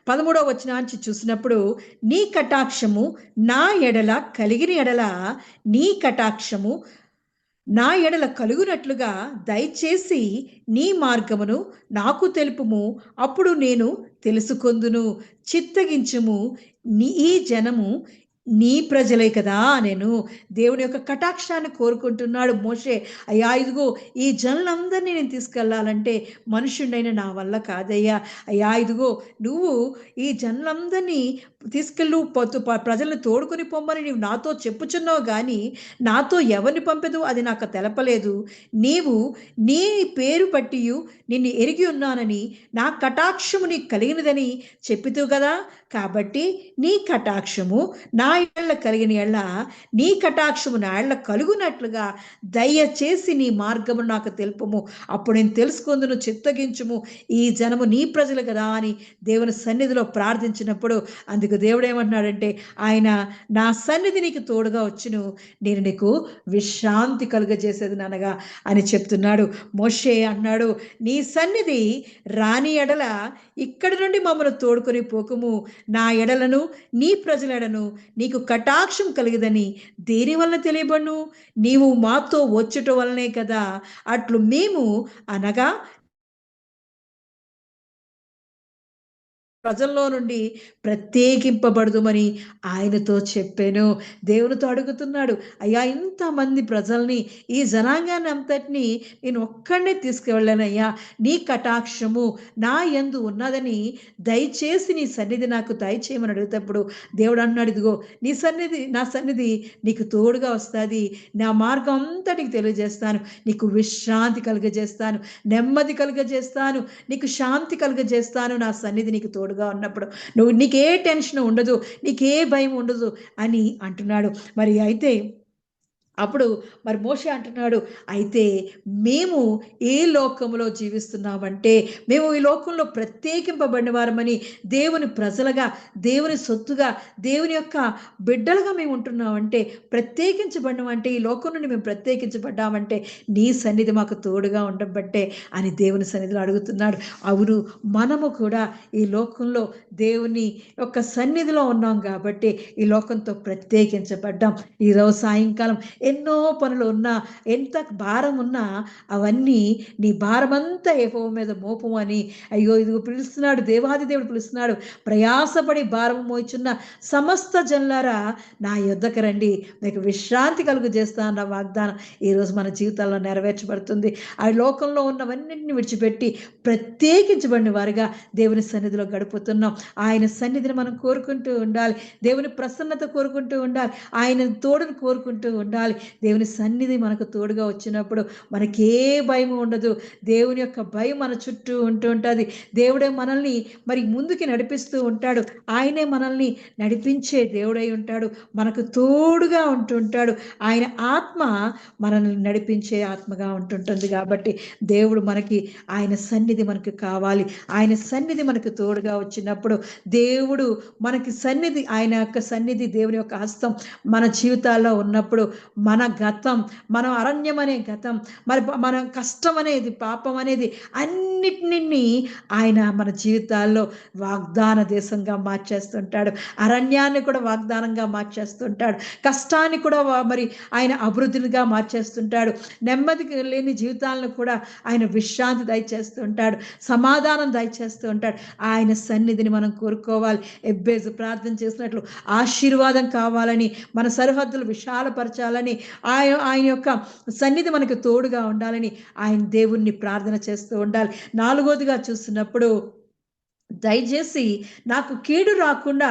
13వ వచనాన్ని చూసినప్పుడు, నీ కటాక్షము నా ఎడల కలిగిన ఎడల, నీ కటాక్షము నా ఎడల కలుగునట్లుగా దయచేసి నీ మార్గమును నాకు తెలుపుము, అప్పుడు నేను తెలుసుకొందును, చిత్తగించుము, ఈ జనము నీ ప్రజలే కదా. నేను దేవుని యొక్క కటాక్షాన్ని కోరుకుంటున్నాడు మోషే. అయ్యా ఇదిగో ఈ జనులందరినీ నేను తీసుకెళ్లాలంటే మనుషుడైన నా వల్ల కాదయ్యా, అయ్యా ఇదిగో నువ్వు ఈ జనులందరినీ తీసుకెళ్ళు, ప్రజలను తోడుకొని పొమ్మని నీవు నాతో చెప్పుచున్నావు, కానీ నాతో ఎవరిని పంపెదు అది నాకు తెలపలేదు. నీవు నీ పేరు బట్టి నిన్ను ఎరిగి ఉన్నానని, నా కటాక్షము నీకు కలిగినదని చెప్పితూ కదా. కాబట్టి నీ కటాక్షము నా ఏళ్ల కలిగిన ఎళ్ళ, నీ కటాక్షము నా ఏళ్ల కలుగునట్లుగా దయచేసి నీ మార్గము నాకు తెలుపము, అప్పుడు నేను తెలుసుకుందును, చిత్తగించుము, ఈ జనము నీ ప్రజలు కదా అని దేవుని సన్నిధిలో ప్రార్థించినప్పుడు అందుకు దేవుడు ఏమంటున్నాడంటే, ఆయన నా సన్నిధి నీకు తోడుగా వచ్చును, నేను నీకు విశ్రాంతి కలుగజేసేది అనగా అని చెప్తున్నాడు. మోషే అన్నాడు, నీ సన్నిధి రాని ఎడల ఇక్కడి నుండి మమ్మల్ని తోడుకొని పోకుము, నా ఎడలను నీ ప్రజల ఎడను నీకు కటాక్షం కలిగదని దేని వలన తెలియబడును, నీవు మాతో వచ్చుట వలనే కదా. అట్లు మేము అనగా ప్రజల్లో నుండి ప్రత్యేకింపబడదుమని ఆయనతో చెప్పాను. దేవునితో అడుగుతున్నాడు, అయ్యా ఇంతమంది ప్రజల్ని, ఈ జనాంగాన్ని అంతటినీ నేను ఒక్కడనే తీసుకువెళ్ళానయ్యా, నీ కటాక్షము నా యందు ఉన్నదని దయచేసి నీ సన్నిధి నాకు దయచేయమని అడుగుతప్పుడు దేవుడు అన్నాడు, ఇదిగో నీ సన్నిధి, నా సన్నిధి నీకు తోడుగా వస్తుంది, నా మార్గం అంతా నీకు తెలియజేస్తాను, నీకు విశ్రాంతి కలుగజేస్తాను, నెమ్మది కలుగజేస్తాను, నీకు శాంతి కలుగజేస్తాను, నా సన్నిధి నీకు తోడుగా ఉన్నప్పుడు నీకే టెన్షన్ ఉండదు, నీకే భయం ఉండదు అని అంటున్నాడు. మరి అయితే అప్పుడు మరి మోషే అంటున్నాడు, అయితే మేము ఏ లోకంలో జీవిస్తున్నామంటే, మేము ఈ లోకంలో ప్రత్యేకింపబడిన వారమని, దేవుని ప్రజలుగా, దేవుని సొత్తుగా, దేవుని యొక్క బిడ్డలుగా మేము ఉంటున్నామంటే, ప్రత్యేకించబడినమంటే, ఈ లోకం నుండి మేము ప్రత్యేకించబడ్డామంటే నీ సన్నిధి మాకు తోడుగా ఉండబట్టే అని దేవుని సన్నిధిలో అడుగుతున్నాడు. అవును, మనము కూడా ఈ లోకంలో దేవుని యొక్క సన్నిధిలో ఉన్నాం కాబట్టి ఈ లోకంతో ప్రత్యేకించబడ్డాం. ఈరోజు సాయంకాలం ఎన్నో పనులు ఉన్నా, ఎంత భారం ఉన్నా అవన్నీ నీ భారమంతా యెహోవా మీద మోపము అని, అయ్యో ఇదిగో పిలుస్తున్నాడు, దేవాది దేవుడు పిలుస్తున్నాడు, ప్రయాసపడి భారం మోయిచున్న సమస్త జనులారా నా యొద్దకు రండి, మీకు విశ్రాంతి కలుగు చేస్తా అన్న వాగ్దానం ఈరోజు మన జీవితాల్లో నెరవేర్చబడుతుంది. ఆ లోకంలో ఉన్నవన్నింటిని విడిచిపెట్టి ప్రత్యేకించబడిన వారిగా దేవుని సన్నిధిలో గడుపుతున్నాం. ఆయన సన్నిధిని మనం కోరుకుంటూ ఉండాలి, దేవుని ప్రసన్నత కోరుకుంటూ ఉండాలి, ఆయన తోడును కోరుకుంటూ ఉండాలి. దేవుని సన్నిధి మనకు తోడుగా వచ్చినప్పుడు మనకే భయం ఉండదు. దేవుని యొక్క భయం మన చుట్టూ ఉంటూ ఉంటుంది. దేవుడే మనల్ని మరి ముందుకి నడిపిస్తూ ఉంటాడు. ఆయనే మనల్ని నడిపించే దేవుడై ఉంటాడు, మనకు తోడుగా ఉంటుంటాడు. ఆయన ఆత్మ మనల్ని నడిపించే ఆత్మగా ఉంటుంటుంది. కాబట్టి దేవుడు మనకి, ఆయన సన్నిధి మనకు కావాలి. ఆయన సన్నిధి మనకు తోడుగా వచ్చినప్పుడు దేవుడు మనకి సన్నిధి, ఆయన యొక్క సన్నిధి, దేవుని యొక్క హస్తం మన జీవితాల్లో ఉన్నప్పుడు మన గతం, మన అరణ్యం అనే గతం, మన కష్టం అనేది, పాపం అనేది అన్నిటిని ఆయన మన జీవితాల్లో వాగ్దాన దేశంగా మార్చేస్తుంటాడు. అరణ్యాన్ని కూడా వాగ్దానంగా మార్చేస్తుంటాడు. కష్టాన్ని కూడా మరి ఆయన అభివృద్ధిగా మార్చేస్తుంటాడు. నెమ్మది లేని జీవితాలను కూడా ఆయన విశ్రాంతి దయచేస్తుంటాడు, సమాధానం దయచేస్తూ ఉంటాడు. ఆయన సన్నిధిని మనం కోరుకోవాలి. ఎబ్బేజు ప్రార్థన చేసినట్లు ఆశీర్వాదం కావాలని, మన సరిహద్దులు విశాలపరచాలని, ఆయన యొక్క సన్నిధి మనకు తోడుగా ఉండాలని ఆయన దేవుణ్ణి ప్రార్థన చేస్తూ ఉండాలి. నాలుగోదిగా చూస్తున్నప్పుడు, దయచేసి నాకు కీడు రాకుండా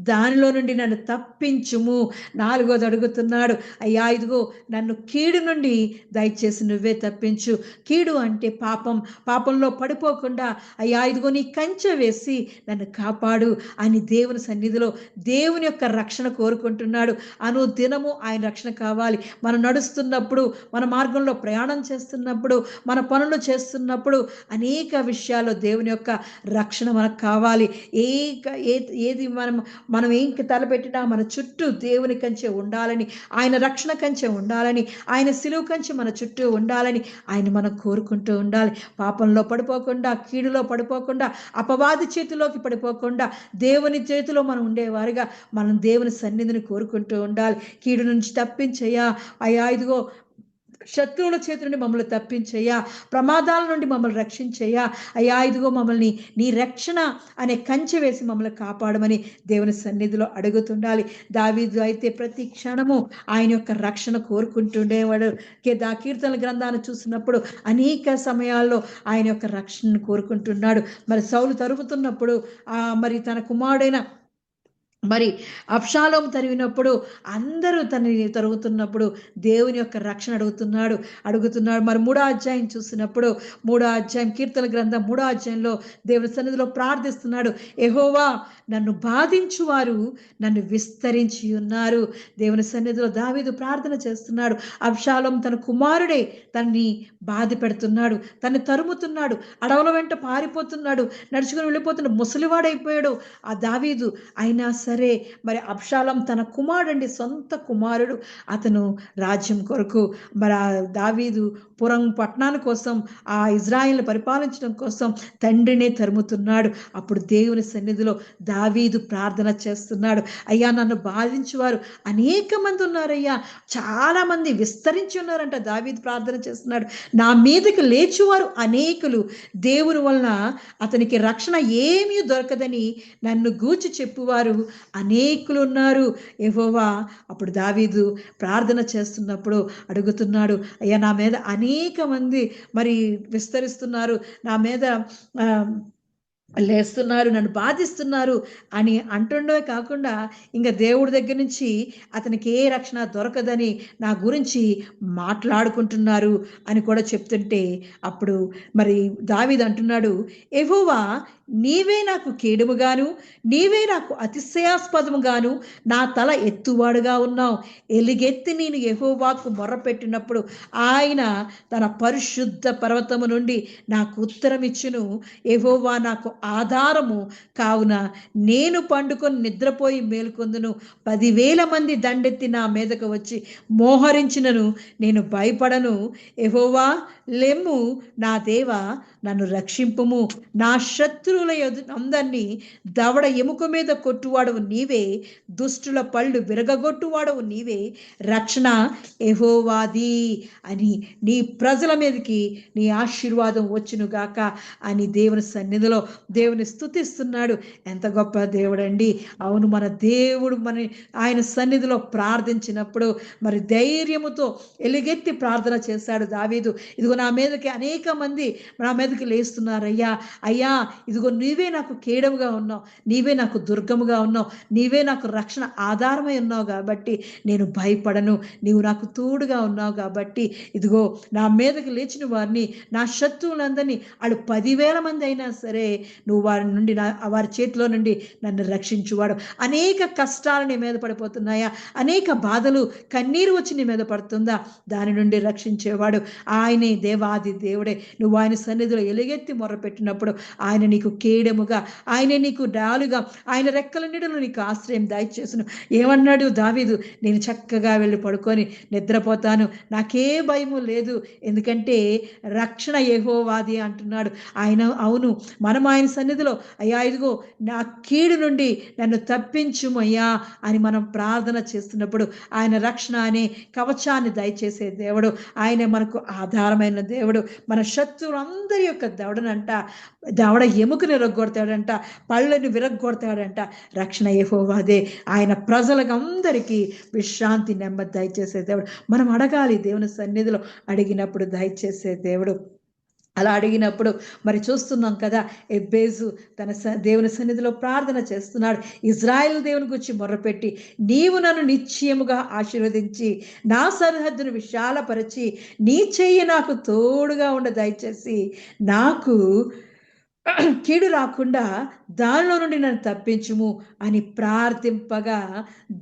దానిలో నుండి నన్ను తప్పించుము. నాలుగోది అడుగుతున్నాడు, అయ్యా ఇదిగో నన్ను కీడు నుండి దయచేసి నువ్వే తప్పించు. కీడు అంటే పాపం, పాపంలో పడిపోకుండా అయ్యా ఇదిగో నీ కంచె వేసి నన్ను కాపాడు అని దేవుని సన్నిధిలో దేవుని యొక్క రక్షణ కోరుకుంటున్నాడు. అనుదినము ఆయన రక్షణ కావాలి. మనం నడుస్తున్నప్పుడు, మన మార్గంలో ప్రయాణం చేస్తున్నప్పుడు, మన పనులు చేస్తున్నప్పుడు అనేక విషయాల్లో దేవుని యొక్క రక్షణ మనకు కావాలి. ఏది మనం ఏం తలపెట్టినా మన చుట్టూ దేవుని కంచె ఉండాలని, ఆయన రక్షణ కంచె ఉండాలని, ఆయన సిలువ కంచె మన చుట్టూ ఉండాలని ఆయన మనం కోరుకుంటూ ఉండాలి. పాపంలో పడిపోకుండా, కీడులో పడిపోకుండా, అపవాది చేతిలోకి పడిపోకుండా దేవుని చేతిలో మనం ఉండేవారుగా మనం దేవుని సన్నిధిని కోరుకుంటూ ఉండాలి. కీడు నుంచి తప్పించయ్యా, అయ్యా ఇదిగో శత్రువుల చేతి నుండి మమ్మల్ని తప్పించయ్యా, ప్రమాదాల నుండి మమ్మల్ని రక్షించయ్యా, అయ్యా ఇదిగో మమ్మల్ని నీ రక్షణ అనే కంచె వేసి మమ్మల్ని కాపాడమని దేవుని సన్నిధిలో అడుగుతుండాలి. దావీదు అయితే ప్రతి క్షణము ఆయన యొక్క రక్షణ కోరుకుంటుండేవాడు. కీర్తనల గ్రంథాన్ని చూసినప్పుడు అనేక సమయాల్లో ఆయన యొక్క రక్షణను కోరుకుంటున్నాడు. మరి సౌలు తరుముతున్నప్పుడు మరి తన కుమారుడైన మరి అబ్షాలోం తరిగినప్పుడు, అందరూ తనని తరుగుతున్నప్పుడు దేవుని యొక్క రక్షణ అడుగుతున్నాడు. మరి 3వ అధ్యాయం చూసినప్పుడు, 3వ అధ్యాయం కీర్తన గ్రంథం 3వ అధ్యాయంలో దేవుని సన్నిధిలో ప్రార్థిస్తున్నాడు, యెహోవా నన్ను బాధించువారు నన్ను విస్తరించి ఉన్నారు. దేవుని సన్నిధిలో దావీదు ప్రార్థన చేస్తున్నాడు. అబ్షాలోం తన కుమారుడే తనని బాధ పెడుతున్నాడు, తనని తరుముతున్నాడు, అడవుల వెంట పారిపోతున్నాడు, నడుచుకుని వెళ్ళిపోతున్నాడు, ముసలివాడైపోయాడు ఆ దావీదు. అయినా సరే మరి అబ్షాలోం తన కుమారుడండి, సొంత కుమారుడు, అతను రాజ్యం కొరకు మరి ఆ దావీదు పట్టణాల కోసం, ఆ ఇజ్రాయిల్ని పరిపాలించడం కోసం తండ్రినే తరుముతున్నాడు. అప్పుడు దేవుని సన్నిధిలో దావీదు ప్రార్థన చేస్తున్నాడు, అయ్యా నన్ను బాధించేవారు అనేక మంది ఉన్నారయ్యా, చాలా మంది విస్తరించి ఉన్నారంట. దావీదు ప్రార్థన చేస్తున్నాడు, నా మీదకి లేచువారు అనేకులు, దేవుని వలన అతనికి రక్షణ ఏమీ దొరకదని నన్ను గూర్చి చెప్పువారు అనేకులు ఉన్నారు. యెహోవా అప్పుడు దావీదు ప్రార్థన చేస్తున్నప్పుడు అడుగుతున్నాడు, అయ్యా నా మీద అనేక మంది మరి విస్తరిస్తున్నారు, నా మీద లేస్తున్నారు, నన్ను బాధిస్తున్నారు అని అంటుండమే కాకుండా ఇంకా దేవుడి దగ్గర నుంచి అతనికి ఏ రక్షణ దొరకదని నా గురించి మాట్లాడుకుంటున్నారు అని కూడా చెప్తుంటే, అప్పుడు మరి దావీదు అంటున్నాడు, యెహోవా నీవే నాకు కేడుముగాను, నీవే నాకు అతిశయాస్పదముగాను నా తల ఎత్తువాడుగా ఉన్నావు. ఎలుగెత్తి నేను యెహోవాకు మొర్రపెట్టినప్పుడు ఆయన తన పరిశుద్ధ పర్వతము నుండి నాకు ఉత్తరం ఇచ్చును. యెహోవా నాకు ఆధారము. కావున నేను పండుకొని నిద్రపోయి మేల్కొందును. 10,000 మంది దండెత్తి నా మీదకు వచ్చి మోహరించినను నేను భయపడను. యెహోవా లెమ్ము, నా దేవా నన్ను రక్షింపుము. నా శత్రువుల అందరినీ దవడ ఎముక మీద కొట్టువాడవు నీవే, దుష్టుల పళ్ళు విరగగొట్టువాడవు నీవే. రక్షణ యెహోవాది అని నీ ప్రజల మీదకి నీ ఆశీర్వాదం వచ్చును గాక అని దేవుని సన్నిధిలో దేవుని స్తుతిస్తున్నాడు. ఎంత గొప్ప దేవుడండి. అవును, మన దేవుడు ఆయన సన్నిధిలో ప్రార్థించినప్పుడు మరి ధైర్యముతో ఎలుగెత్తి ప్రార్థన చేశాడు దావీదు. ఇదిగో నా మీదకి అనేక మంది నా మీదకి లేస్తున్నారయ్యా, అయ్యా ఇదిగో నీవే నాకు కేడముగా ఉన్నావు, నీవే నాకు దుర్గముగా ఉన్నావు, నీవే నాకు రక్షణ ఆధారమై ఉన్నావు కాబట్టి నేను భయపడను. నీవు నాకు తోడుగా ఉన్నావు కాబట్టి ఇదిగో నా మీదకి లేచిన వారిని, నా శత్రువులందరినీ, వాళ్ళు 10,000 మంది అయినా సరే నువ్వు వారి నుండి వారి చేతిలో నుండి నన్ను రక్షించువాడు. అనేక కష్టాలు నీ మీద పడిపోతున్నాయా, అనేక బాధలు కన్నీరు వచ్చి నీ మీద పడుతుందా, దాని నుండి రక్షించేవాడు ఆయనే, దేవాది దేవుడే. నువ్వు ఆయన సన్నిధిలో ఎలుగెత్తి మొర్రపెట్టినప్పుడు ఆయన నీకు కేడముగా, ఆయన నీకు డాలుగా, ఆయన రెక్కల నీడలో నీకు ఆశ్రయం దయచేసును. ఏమన్నాడు దావీదు? నేను చక్కగా వెళ్ళి పడుకొని నిద్రపోతాను, నాకే భయము లేదు, ఎందుకంటే రక్షణ యెహోవాది అంటున్నాడు ఆయన. అవును, మనం ఆయన సన్నిధిలో అయ్యా ఇదిగో నా కీడు నుండి నన్ను తప్పించుమయ్యా అని మనం ప్రార్థన చేస్తున్నప్పుడు ఆయన రక్షణ అనే కవచాన్ని దయచేసే దేవుడు, ఆయన మనకు ఆధారమైన దేవుడు. మన శత్రువులందరి యొక్క దవడ ఎముకని విరగొడతాడంట, పళ్ళని విరగొడతాడంట. రక్షణ యెహోవాదే. ఆయన ప్రజలకు అందరికీ విశ్రాంతి, నెమ్మది దయచేసే దేవుడు. మనం అడగాలి దేవుని సన్నిధిలో, అడిగినప్పుడు దయచేసే దేవుడు. అలా అడిగినప్పుడు మరి చూస్తున్నాం కదా, ఎబ్బేజు తన దేవుని సన్నిధిలో ప్రార్థన చేస్తున్నాడు. ఇజ్రాయేల్ దేవుని గురించి మొర్రపెట్టి, నీవు నన్ను నిశ్చయముగా ఆశీర్వదించి నా సరిహద్దును విశాలపరిచి నీ చెయ్యి నాకు తోడుగా ఉండ దయచేసి నాకు కీడు రాకుండా దానిలో నుండి నన్ను తప్పించుము అని ప్రార్థింపగా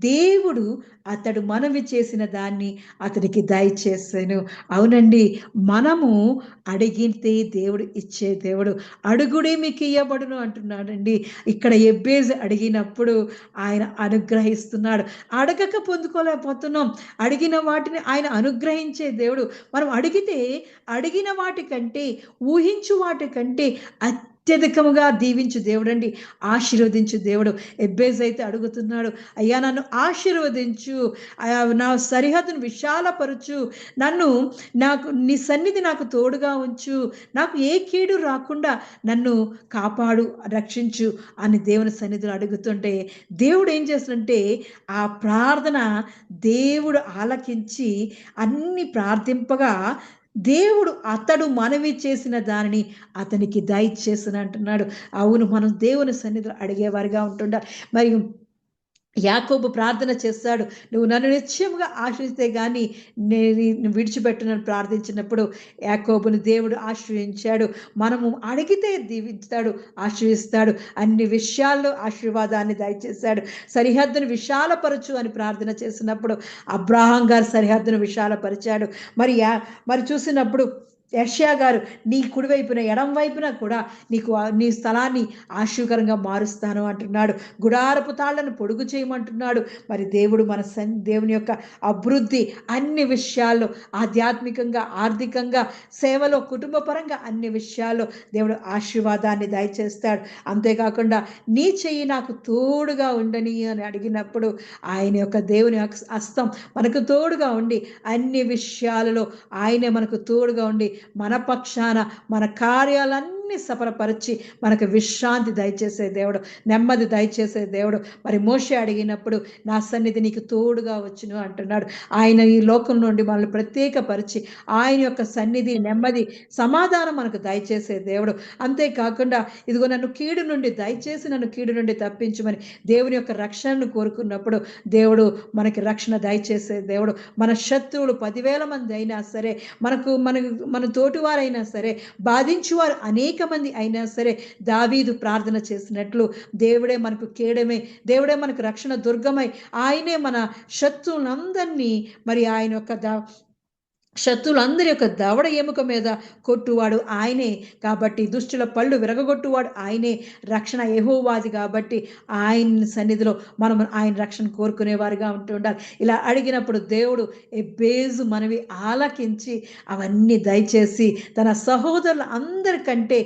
దేవుడు అతడు మనవి చేసిన దాన్ని అతనికి దయచేసాను. అవునండి, మనము అడిగితే దేవుడు ఇచ్చే దేవుడు. అడుగుడే మీకు ఇయ్యబడును అంటున్నాడండి. ఇక్కడ ఎబ్బేజు అడిగినప్పుడు ఆయన అనుగ్రహిస్తున్నాడు. అడగక పొందుకోలేకపోతున్నాం, అడిగిన వాటిని ఆయన అనుగ్రహించే దేవుడు. మనం అడిగితే అడిగిన వాటికంటే, ఊహించు వాటికంటే అత్యధికముగా దీవించు దేవుడు అండి, ఆశీర్వదించు దేవుడు. ఎబ్బేజు అయితే అడుగుతున్నాడు, అయ్యా నన్ను ఆశీర్వదించు, నా సరిహద్దును విశాలపరచు, నాకు నీ సన్నిధి నాకు తోడుగా ఉంచు, నాకు ఏ కీడు రాకుండా నన్ను కాపాడు, రక్షించు అని దేవుని సన్నిధిలో అడుగుతుంటే దేవుడు ఏం చేస్తుందంటే ఆ ప్రార్థన దేవుడు ఆలకించి అన్ని ప్రార్థింపగా దేవుడు అతడు మనవి చేసిన దానిని అతనికి దయచేసిన అంటున్నాడు. అవును, మనం దేవుని సన్నిధిలో అడిగేవారిగా ఉంటుండాలి. మరియు యాకోబు ప్రార్థన చేస్తాడు, నువ్వు నన్ను నిశ్చయముగా ఆశ్రయిస్తే కానీ నేను విడిచిపెట్టునని ప్రార్థించినప్పుడు యాకోబుని దేవుడు ఆశ్రయించాడు. మనము అడిగితే దీవిస్తాడు, ఆశ్రయిస్తాడు, అన్ని విషయాల్లో ఆశీర్వాదాన్ని దయచేశాడు. సరిహద్దును విశాలపరచు అని ప్రార్థన చేసినప్పుడు అబ్రాహాం గారు సరిహద్దును విశాలపరిచాడు. మరి చూసినప్పుడు యెషయా గారు, నీ కుడివైపున ఎడం వైపున కూడా నీ స్థలాన్ని ఆశీర్కరంగా మారుస్తాను అంటున్నాడు. గుడారపు తాళ్లను పొడుగు చేయమంటున్నాడు. మరి దేవుడు దేవుని యొక్క అభివృద్ధి అన్ని విషయాల్లో, ఆధ్యాత్మికంగా, ఆర్థికంగా, సేవలో, కుటుంబపరంగా అన్ని విషయాల్లో దేవుడు ఆశీర్వాదాన్ని దయచేస్తాడు. అంతేకాకుండా నీ చెయ్యి నాకు తోడుగా ఉండని అని అడిగినప్పుడు ఆయన యొక్క దేవుని హస్తం మనకు తోడుగా ఉండి అన్ని విషయాలలో ఆయనే మనకు తోడుగా ఉండి మన పక్షాన మన కార్యాలన్నీ సఫలపరిచి మనకు విశ్రాంతి దయచేసే దేవుడు, నెమ్మది దయచేసే దేవుడు. మరి మోషే అడిగినప్పుడు నా సన్నిధి నీకు తోడుగా వచ్చును అంటున్నాడు. ఆయన ఈ లోకం నుండి మనల్ని ప్రత్యేకపరిచి ఆయన యొక్క సన్నిధి, నెమ్మది, సమాధానం మనకు దయచేసే దేవుడు. అంతేకాకుండా ఇదిగో నన్ను కీడు నుండి దయచేసి నన్ను కీడు నుండి తప్పించమని దేవుని యొక్క రక్షణను కోరుకున్నప్పుడు దేవుడు మనకి రక్షణ దయచేసే దేవుడు. మన శత్రువులు 10,000 మంది అయినా సరే, మన తోటివారైనా సరే, బాధించువారు అనేక మంది అయినా సరే, దావీదు ప్రార్థన చేసినట్లు దేవుడే మనకు కేడమే, దేవుడే మనకు రక్షణ దుర్గమై ఆయనే మన శత్రువులందరినీ మరి ఆయన యొక్క శత్రులందరి యొక్క దవడ ఎముక మీద కొట్టువాడు ఆయనే కాబట్టి, దుష్టుల పళ్ళు విరగగొట్టువాడు ఆయనే. రక్షణ యెహోవాది కాబట్టి ఆయన సన్నిధిలో మనం ఆయన రక్షణ కోరుకునేవారుగా ఉండాలి. ఇలా అడిగినప్పుడు దేవుడు ఎబ్బేజు మనవి ఆలకించి అవన్నీ దయచేసి తన సహోదరుల అందరికంటే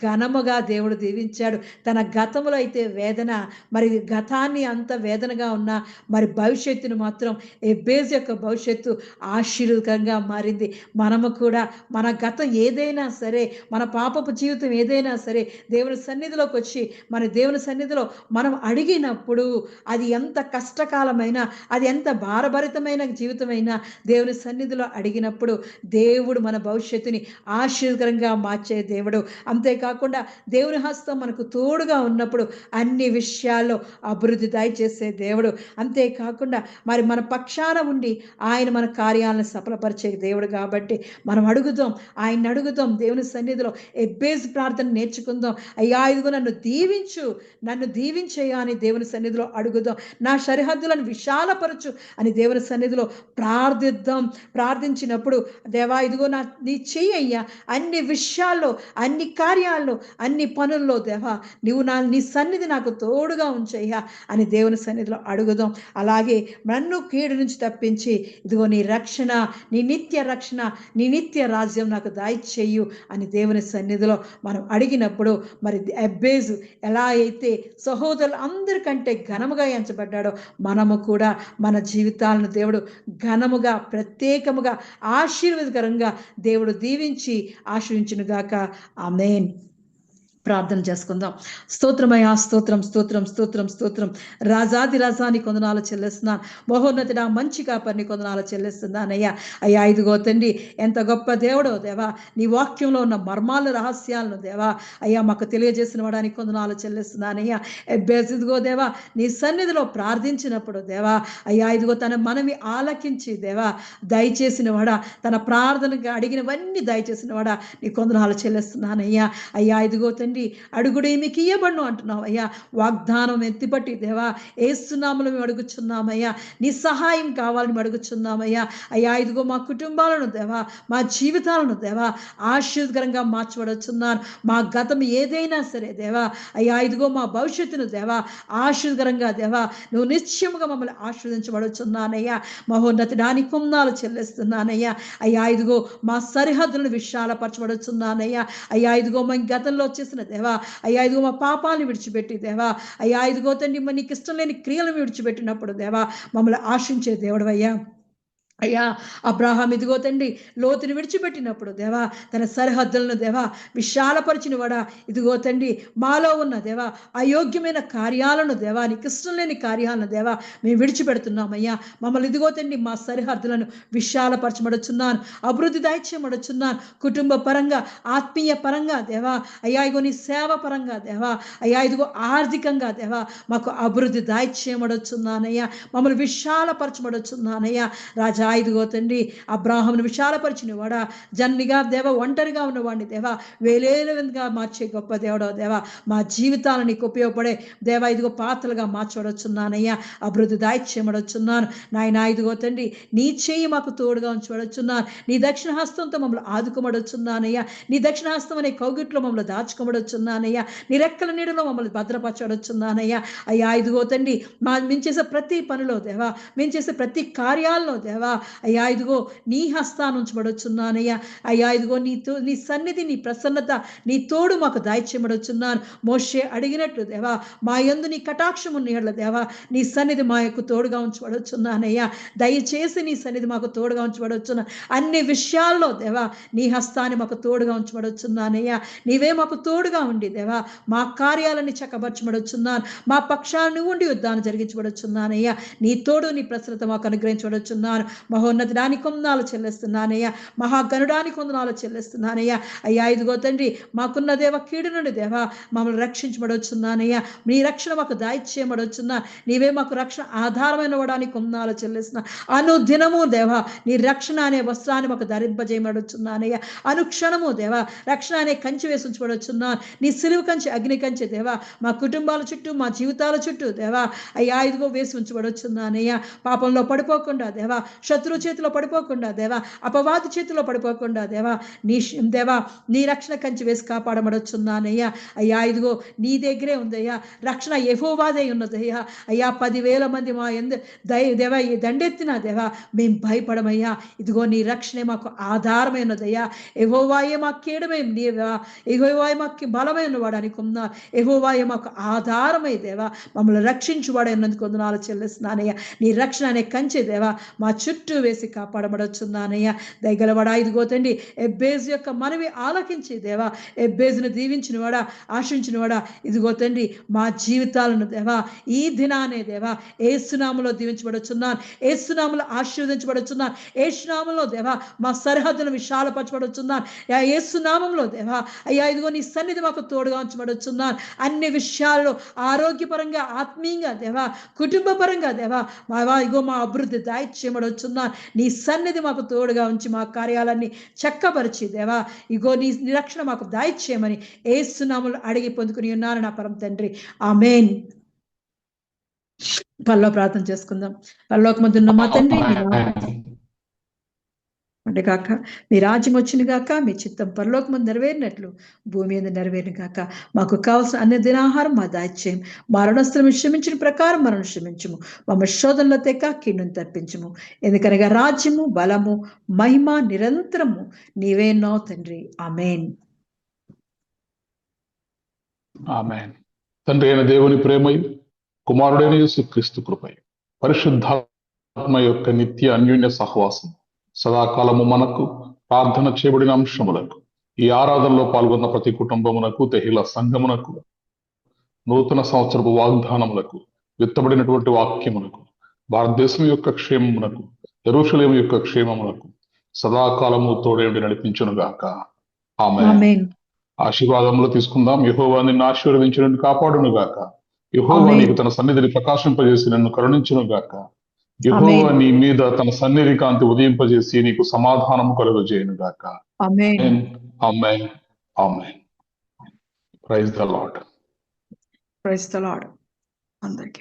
ఘనముగా దేవుడు దీవించాడు. తన గతంలో అయితే వేదన, మరి గతాన్ని అంత వేదనగా ఉన్న మరి భవిష్యత్తును మాత్రం ఎబ్బేజు యొక్క భవిష్యత్తు ఆశీర్వదకరంగా మారింది. మనము కూడా మన గతం ఏదైనా సరే, మన పాపపు జీవితం ఏదైనా సరే దేవుని సన్నిధిలోకి వచ్చి మన దేవుని సన్నిధిలో మనం అడిగినప్పుడు అది ఎంత కష్టకాలమైనా, అది ఎంత భారభరితమైన జీవితమైనా దేవుని సన్నిధిలో అడిగినప్పుడు దేవుడు మన భవిష్యత్తుని ఆశీర్వదకరంగా మార్చే దేవుడు. అంతేకాకుండా దేవుని హస్తం మనకు తోడుగా ఉన్నప్పుడు అన్ని విషయాల్లో అభివృద్ధి దయచేసే దేవుడు. అంతేకాకుండా మరి మన పక్షాన ఉండి ఆయన మన కార్యాలను సఫలపరిచే దేవుడు కాబట్టి మనం అడుగుదాం, ఆయన అడుగుదాం దేవుని సన్నిధిలో. ఎబ్బేజు ప్రార్థన నేర్చుకుందాం. అయ్యా ఇదిగో నన్ను దీవించు, నన్ను దీవించేయా అని దేవుని సన్నిధిలో అడుగుదాం. నా సరిహద్దులను విశాలపరచు అని దేవుని సన్నిధిలో ప్రార్థిద్దాం. ప్రార్థించినప్పుడు దేవా ఇదిగో నీ చెయ్యి అయ్యా, అన్ని విషయాల్లో, అన్ని కార్యాల్లో, అన్ని పనుల్లో దేవా నీ సన్నిధి నాకు తోడుగా ఉంచయ్యా అని దేవుని సన్నిధిలో అడుగుదాం. అలాగే నన్ను కీడు నుంచి తప్పించి ఇదిగో నీ రక్షణ, నీ నిత్య రక్షణ, నీ నిత్య రాజ్యం నాకు దయచేయు అని దేవుని సన్నిధిలో మనం అడిగినప్పుడు మరి ఎబ్బేజు ఎలా అయితే సహోదరులు అందరికంటే ఘనముగా ఎంచబడ్డాడో మనము కూడా మన జీవితాలను దేవుడు ఘనముగా, ప్రత్యేకముగా, ఆశీర్వాదకరంగా దేవుడు దీవించి ఆశీర్వించునుగాక. ఆమేన్. ప్రార్థన చేసుకుందాం. స్తోత్రమయ్యా, స్తోత్రం స్తోత్రం స్తోత్రం స్తోత్రం. రాజాది రాజాని కొందనాలు చెల్లిస్తున్నాను. మహోన్నతుడా మంచి కాపరిని కొందనాలు చెల్లిస్తున్నానయ్యా. అయ్యా ఇదిగో తండ్రి ఎంత గొప్ప దేవుడో దేవా, నీ వాక్యంలో ఉన్న మర్మాల రహస్యాలను దేవా అయ్యా మాకు తెలియజేసిన వాడానికి కొందనాలు చెల్లిస్తున్నానయ్యా. ఇదిగో దేవా నీ సన్నిధిలో ప్రార్థించినప్పుడు దేవా అయ్యా ఇదిగో తన మనవి ఆలకించి దేవా దయచేసిన వాడా, తన ప్రార్థనగా అడిగినవన్నీ దయచేసిన వాడా నీ కొందనాలు చెల్లిస్తున్నానయ్యా. అయ్యా ఇదిగో తండ్రి అడుగుడే మీకు ఇయ్యబడును అంటున్నావు అయ్యా. వాగ్దానం ఎత్తిపట్టి దేవా ఏస్తున్నాములు మేము అడుగుచున్నామయ్యా. నీ సహాయం కావాలని మేము అడుగుచున్నామయ్యా. అయ్యా ఇదిగో మా కుటుంబాలను దేవా, మా జీవితాలను దేవా ఆశీర్వదకరంగా మార్చబడుచున్నాను. మా గతం ఏదైనా సరే దేవా అయ్యా ఇదిగో మా భవిష్యత్తును దేవా ఆశీర్వదకరంగా దేవా నువ్వు నిశ్చయముగా మమ్మల్ని ఆశీర్వదించబడుచున్నానయ్యా. మహోన్నతుడానికి కొందనాలు చెల్లిస్తున్నానయ్యా. అయ్యా ఇదిగో మా సరిహద్దులను విశాలపరచబడుచున్నానయ్యా. అయ్యా ఇదిగో మా గతంలో చేసిన దేవా అయ్యా ఇదిగో మా పాపాలను విడిచిపెట్టి దేవా అయ్యా ఇదిగో తండ్రి నీకు ఇష్టం లేని క్రియలను విడిచిపెట్టినప్పుడు దేవా మమ్మల్ని ఆశించే దేవుడు అయ్యా. అయ్యా అబ్రాహాం ఇదిగో తండ్రి లోతుని విడిచిపెట్టినప్పుడు దేవా తన సరిహద్దులను దేవా విశాలపరిచిన వాడా ఇదిగో తండ్రి మాలో ఉన్న దేవా అయోగ్యమైన కార్యాలను దేవా నీకు ఇష్టం లేని కార్యాలను దేవా మేము విడిచిపెడుతున్నామయ్యా. మమ్మల్ని ఇదిగో తండ్రి మా సరిహద్దులను విశాలపరచబడుచున్నాను, అభివృద్ధి దాయిచేయబడుచున్నాను. కుటుంబ పరంగా, ఆత్మీయ పరంగా దేవా అయ్యా ఇదిగో నీ సేవ పరంగా దేవా అయ్యా ఇదిగో ఆర్థికంగా దేవా మాకు అభివృద్ధి దాయిచేయబడుచున్నానయ్యా. మమ్మల్ని విశాలపరచబడుచున్నానయ్యా. రాజా ఇదిగో తండ్రి అబ్రాహామును విశాలపరిచిన వాడా, జన్నిగా దేవ ఒంటరిగా ఉన్నవాడిని దేవా వేలేలుగా మార్చే గొప్ప దేవుడో దేవా మా జీవితాలను నీకు ఉపయోగపడే దేవా ఇదిగో పాత్రలుగా మార్చబడుచున్నానయ్యా. అభివృద్ధి దాయిచేయబడుచున్నాను నాయనా. ఇదిగో తండ్రి నీ చేయి మాకు తోడుగా ఉంచబడుచున్నాను. నీ దక్షిణ హస్తంతో మమ్మల్ని ఆదుకోబడుచున్నానయ్యా. నీ దక్షిణ హస్తం అనే కౌగిట్లో మమ్మల్ని దాచుకోబడుచున్నానయ్యా. నీ రెక్కల నీడలో మమ్మల్ని భద్రపరచబడుచున్నానయ్యా. అయ్యా ఇదిగో తండ్రి మేము చేసే ప్రతి పనిలో దేవా, మేము చేసే ప్రతి కార్యాల్లో దేవా అయ్యా ఇదిగో నీ హస్తాన్ని ఉంచబడుచున్నానయ్యా. అయ్యా ఇదిగో నీ సన్నిధి, నీ ప్రసన్నత, నీ తోడు మాకు దాయిచేయబడుచున్నాను. మోషే అడిగినట్లు దేవా మా యందు నీ కటాక్షం ఉన్న దేవా నీ సన్నిధి మా యొక్క తోడుగా ఉంచబడుచున్నానయ్యా. దయచేసి నీ సన్నిధి మాకు తోడుగా ఉంచబడుచున్నా. అన్ని విషయాల్లో దేవా నీ హస్తాన్ని మాకు తోడుగా ఉంచబడుచున్నానయ్యా. నీవే మాకు తోడుగా ఉండి దేవా మా కార్యాలని చక్కబరచబడుచున్నాను. మా పక్షాన్ని ఉండి యుద్ధాన్ని జరిగించబడుచున్నానయ్యా. నీ తోడు, నీ ప్రసన్నత మాకు అనుగ్రహించబడుచున్నాను. మహోన్నతానికి వందనాలు చెల్లిస్తున్నానయ్యా. మహాగణుడానికి వందనాలు చెల్లిస్తున్నానయ్యా. అయ్యా ఇదిగో తండ్రి మాకున్న దేవ కీడు నుండి దేవా మమ్మల్ని రక్షించబడుచున్నానయ్యా. నీ రక్షణ మాకు దాయిచేయబడుచున్నా. నీవే మాకు రక్షణ ఆధారమైన వాడానికి వందనాలు చెల్లిస్తున్నా. అనుదినము దేవా నీ రక్షణ అనే వస్త్రాన్ని మాకు ధరింపజేయబడుచున్నానయ్యా. అనుక్షణము దేవా రక్షణ అనే కంచి వేసి ఉంచబడుచున్నాను. నీ సిలువ కంచి, అగ్ని కంచి దేవా మా కుటుంబాల చుట్టూ, మా జీవితాల చుట్టూ దేవా అయ్యా ఇదిగో వేసి ఉంచబడుచున్నానయ్యా. పాపంలో పడిపోకుండా దేవా శత్రు చేతిలో పడిపోకుండా దేవా, అపవాది చేతిలో పడిపోకుండా దేవా, దేవా నీ రక్షణ కంచి వేసి కాపాడబడుచున్నానయ్యా. అయ్యా ఇదిగో నీ దగ్గరే ఉందయ్యా, రక్షణ యెహోవాదే ఉన్నదయ్యా. అయ్యా 10,000 మంది మా దేవా ఈ దండెత్తిన దేవా మేము భయపడమయ్యా. ఇదిగో నీ రక్షణే మాకు ఆధారమైనదయ్యా. యెహోవాయే మాకు కేడమే, నీవా యెహోవాయే మాకు బలమై ఉన్నవాడు అనుకున్నా. యెహోవాయే మాకు ఆధారమై దేవా మమ్మల్ని రక్షించువాడే ఉన్నందుకు వందనాలు చెల్లిస్తున్నానయ్యా. నీ రక్షణ అనే కంచె దేవా మా చుట్టూ వేసి కాపాడబడుచున్నానయ్యా. దయగలవాడా ఇదిగో తండ్రి ఎబ్బేజు యొక్క మనవి ఆలకించి దేవా, ఎబ్బేజును దీవించిన వాడా, ఆశించిన వాడా, ఇదిగో తండ్రి మా జీవితాలను దేవా ఈ దినానే దేవా యేసునామములో దీవించబడుచున్నాను, యేసునామములో ఆశీర్వదించబడుచున్నాను, యేసునామములో దేవా మా సరిహద్దును విశాలపరచబడుచున్నాను. యేసునామములో దేవా అయ్యా ఇదిగో నీ సన్నిధి మాకు తోడుగా ఉంచబడుచున్నాను. అన్ని విషయాల్లో ఆరోగ్యపరంగా, ఆత్మీయంగా దేవా, కుటుంబపరంగా దేవా ఇగో మా అభివృద్ధి దాయిచ్చేయబడుచున్నాను. నీ సన్నిధి మాకు తోడుగా ఉంచి మా కార్యాలన్నీ చక్కపరిచి దేవా ఇగో నీ నిరక్షణ మాకు దాయిచ్చేయమని యేసునామములో అడిగి పొందుకుని ఉన్నాను నా పరమ తండ్రి. ఆమేన్. పరలో ప్రార్థన చేసుకుందాం. పరలోకమందున్న మా తండ్రి అంటే కాక మీ రాజ్యం వచ్చిన గాక, మీ చిత్తం పరలోకమందు నెరవేరినట్లు భూమి మీద నెరవేరిన గాక. మాకు కావాల్సిన అన్ని దినాహారం మా దాయిచ్చేయం, మా రుణస్తులను క్షమించిన ప్రకారం మనం క్షమించము, మమ్మ శోధనలో తెక్క కీడును తప్పించము. ఎందుకనగా రాజ్యము, బలము, మహిమ నిరంతరము నీవేనో తండ్రి. ఆమేన్. ఆమేన్. తండ్రి అయిన దేవుని ప్రేమయు, కుమారుడైన యేసుక్రీస్తు కృపయు, పరిశుద్ధాత్మ యొక్క నిత్య అన్యోన్య సహవాసం సదాకాలము మనకు, ప్రార్థన చేయబడిన అంశములకు, ఈ ఆరాధనలో పాల్గొన్న ప్రతి కుటుంబమునకు, తెహిల సంఘమునకు, నూతన సంవత్సరపు వాగ్దానములకు, విత్తబడినటువంటి వాక్యమునకు, భారతదేశం యొక్క క్షేమమునకు, యెరూషలేము యొక్క క్షేమమునకు సదాకాలము తోడేండి నడిపించునుగాక. ఆమేన్. ఆశీర్వాదములు తీసుకుందాం. యెహోవా నిన్ను ఆశీర్వదించి నన్ను కాపాడును గాక. యెహోవా నీకు తన సన్నిధిని ప్రకాశింపజేసి నన్ను కరుణించును గాక. యెహోవా నీ మీద తన సన్నిధి కాంతి ఉదయింపజేసి నీకు సమాధానము కలుగజేయును గాక. ఆమేన్. ఆమేన్. ఆమేన్. Praise the Lord. Praise the Lord. అందరికీ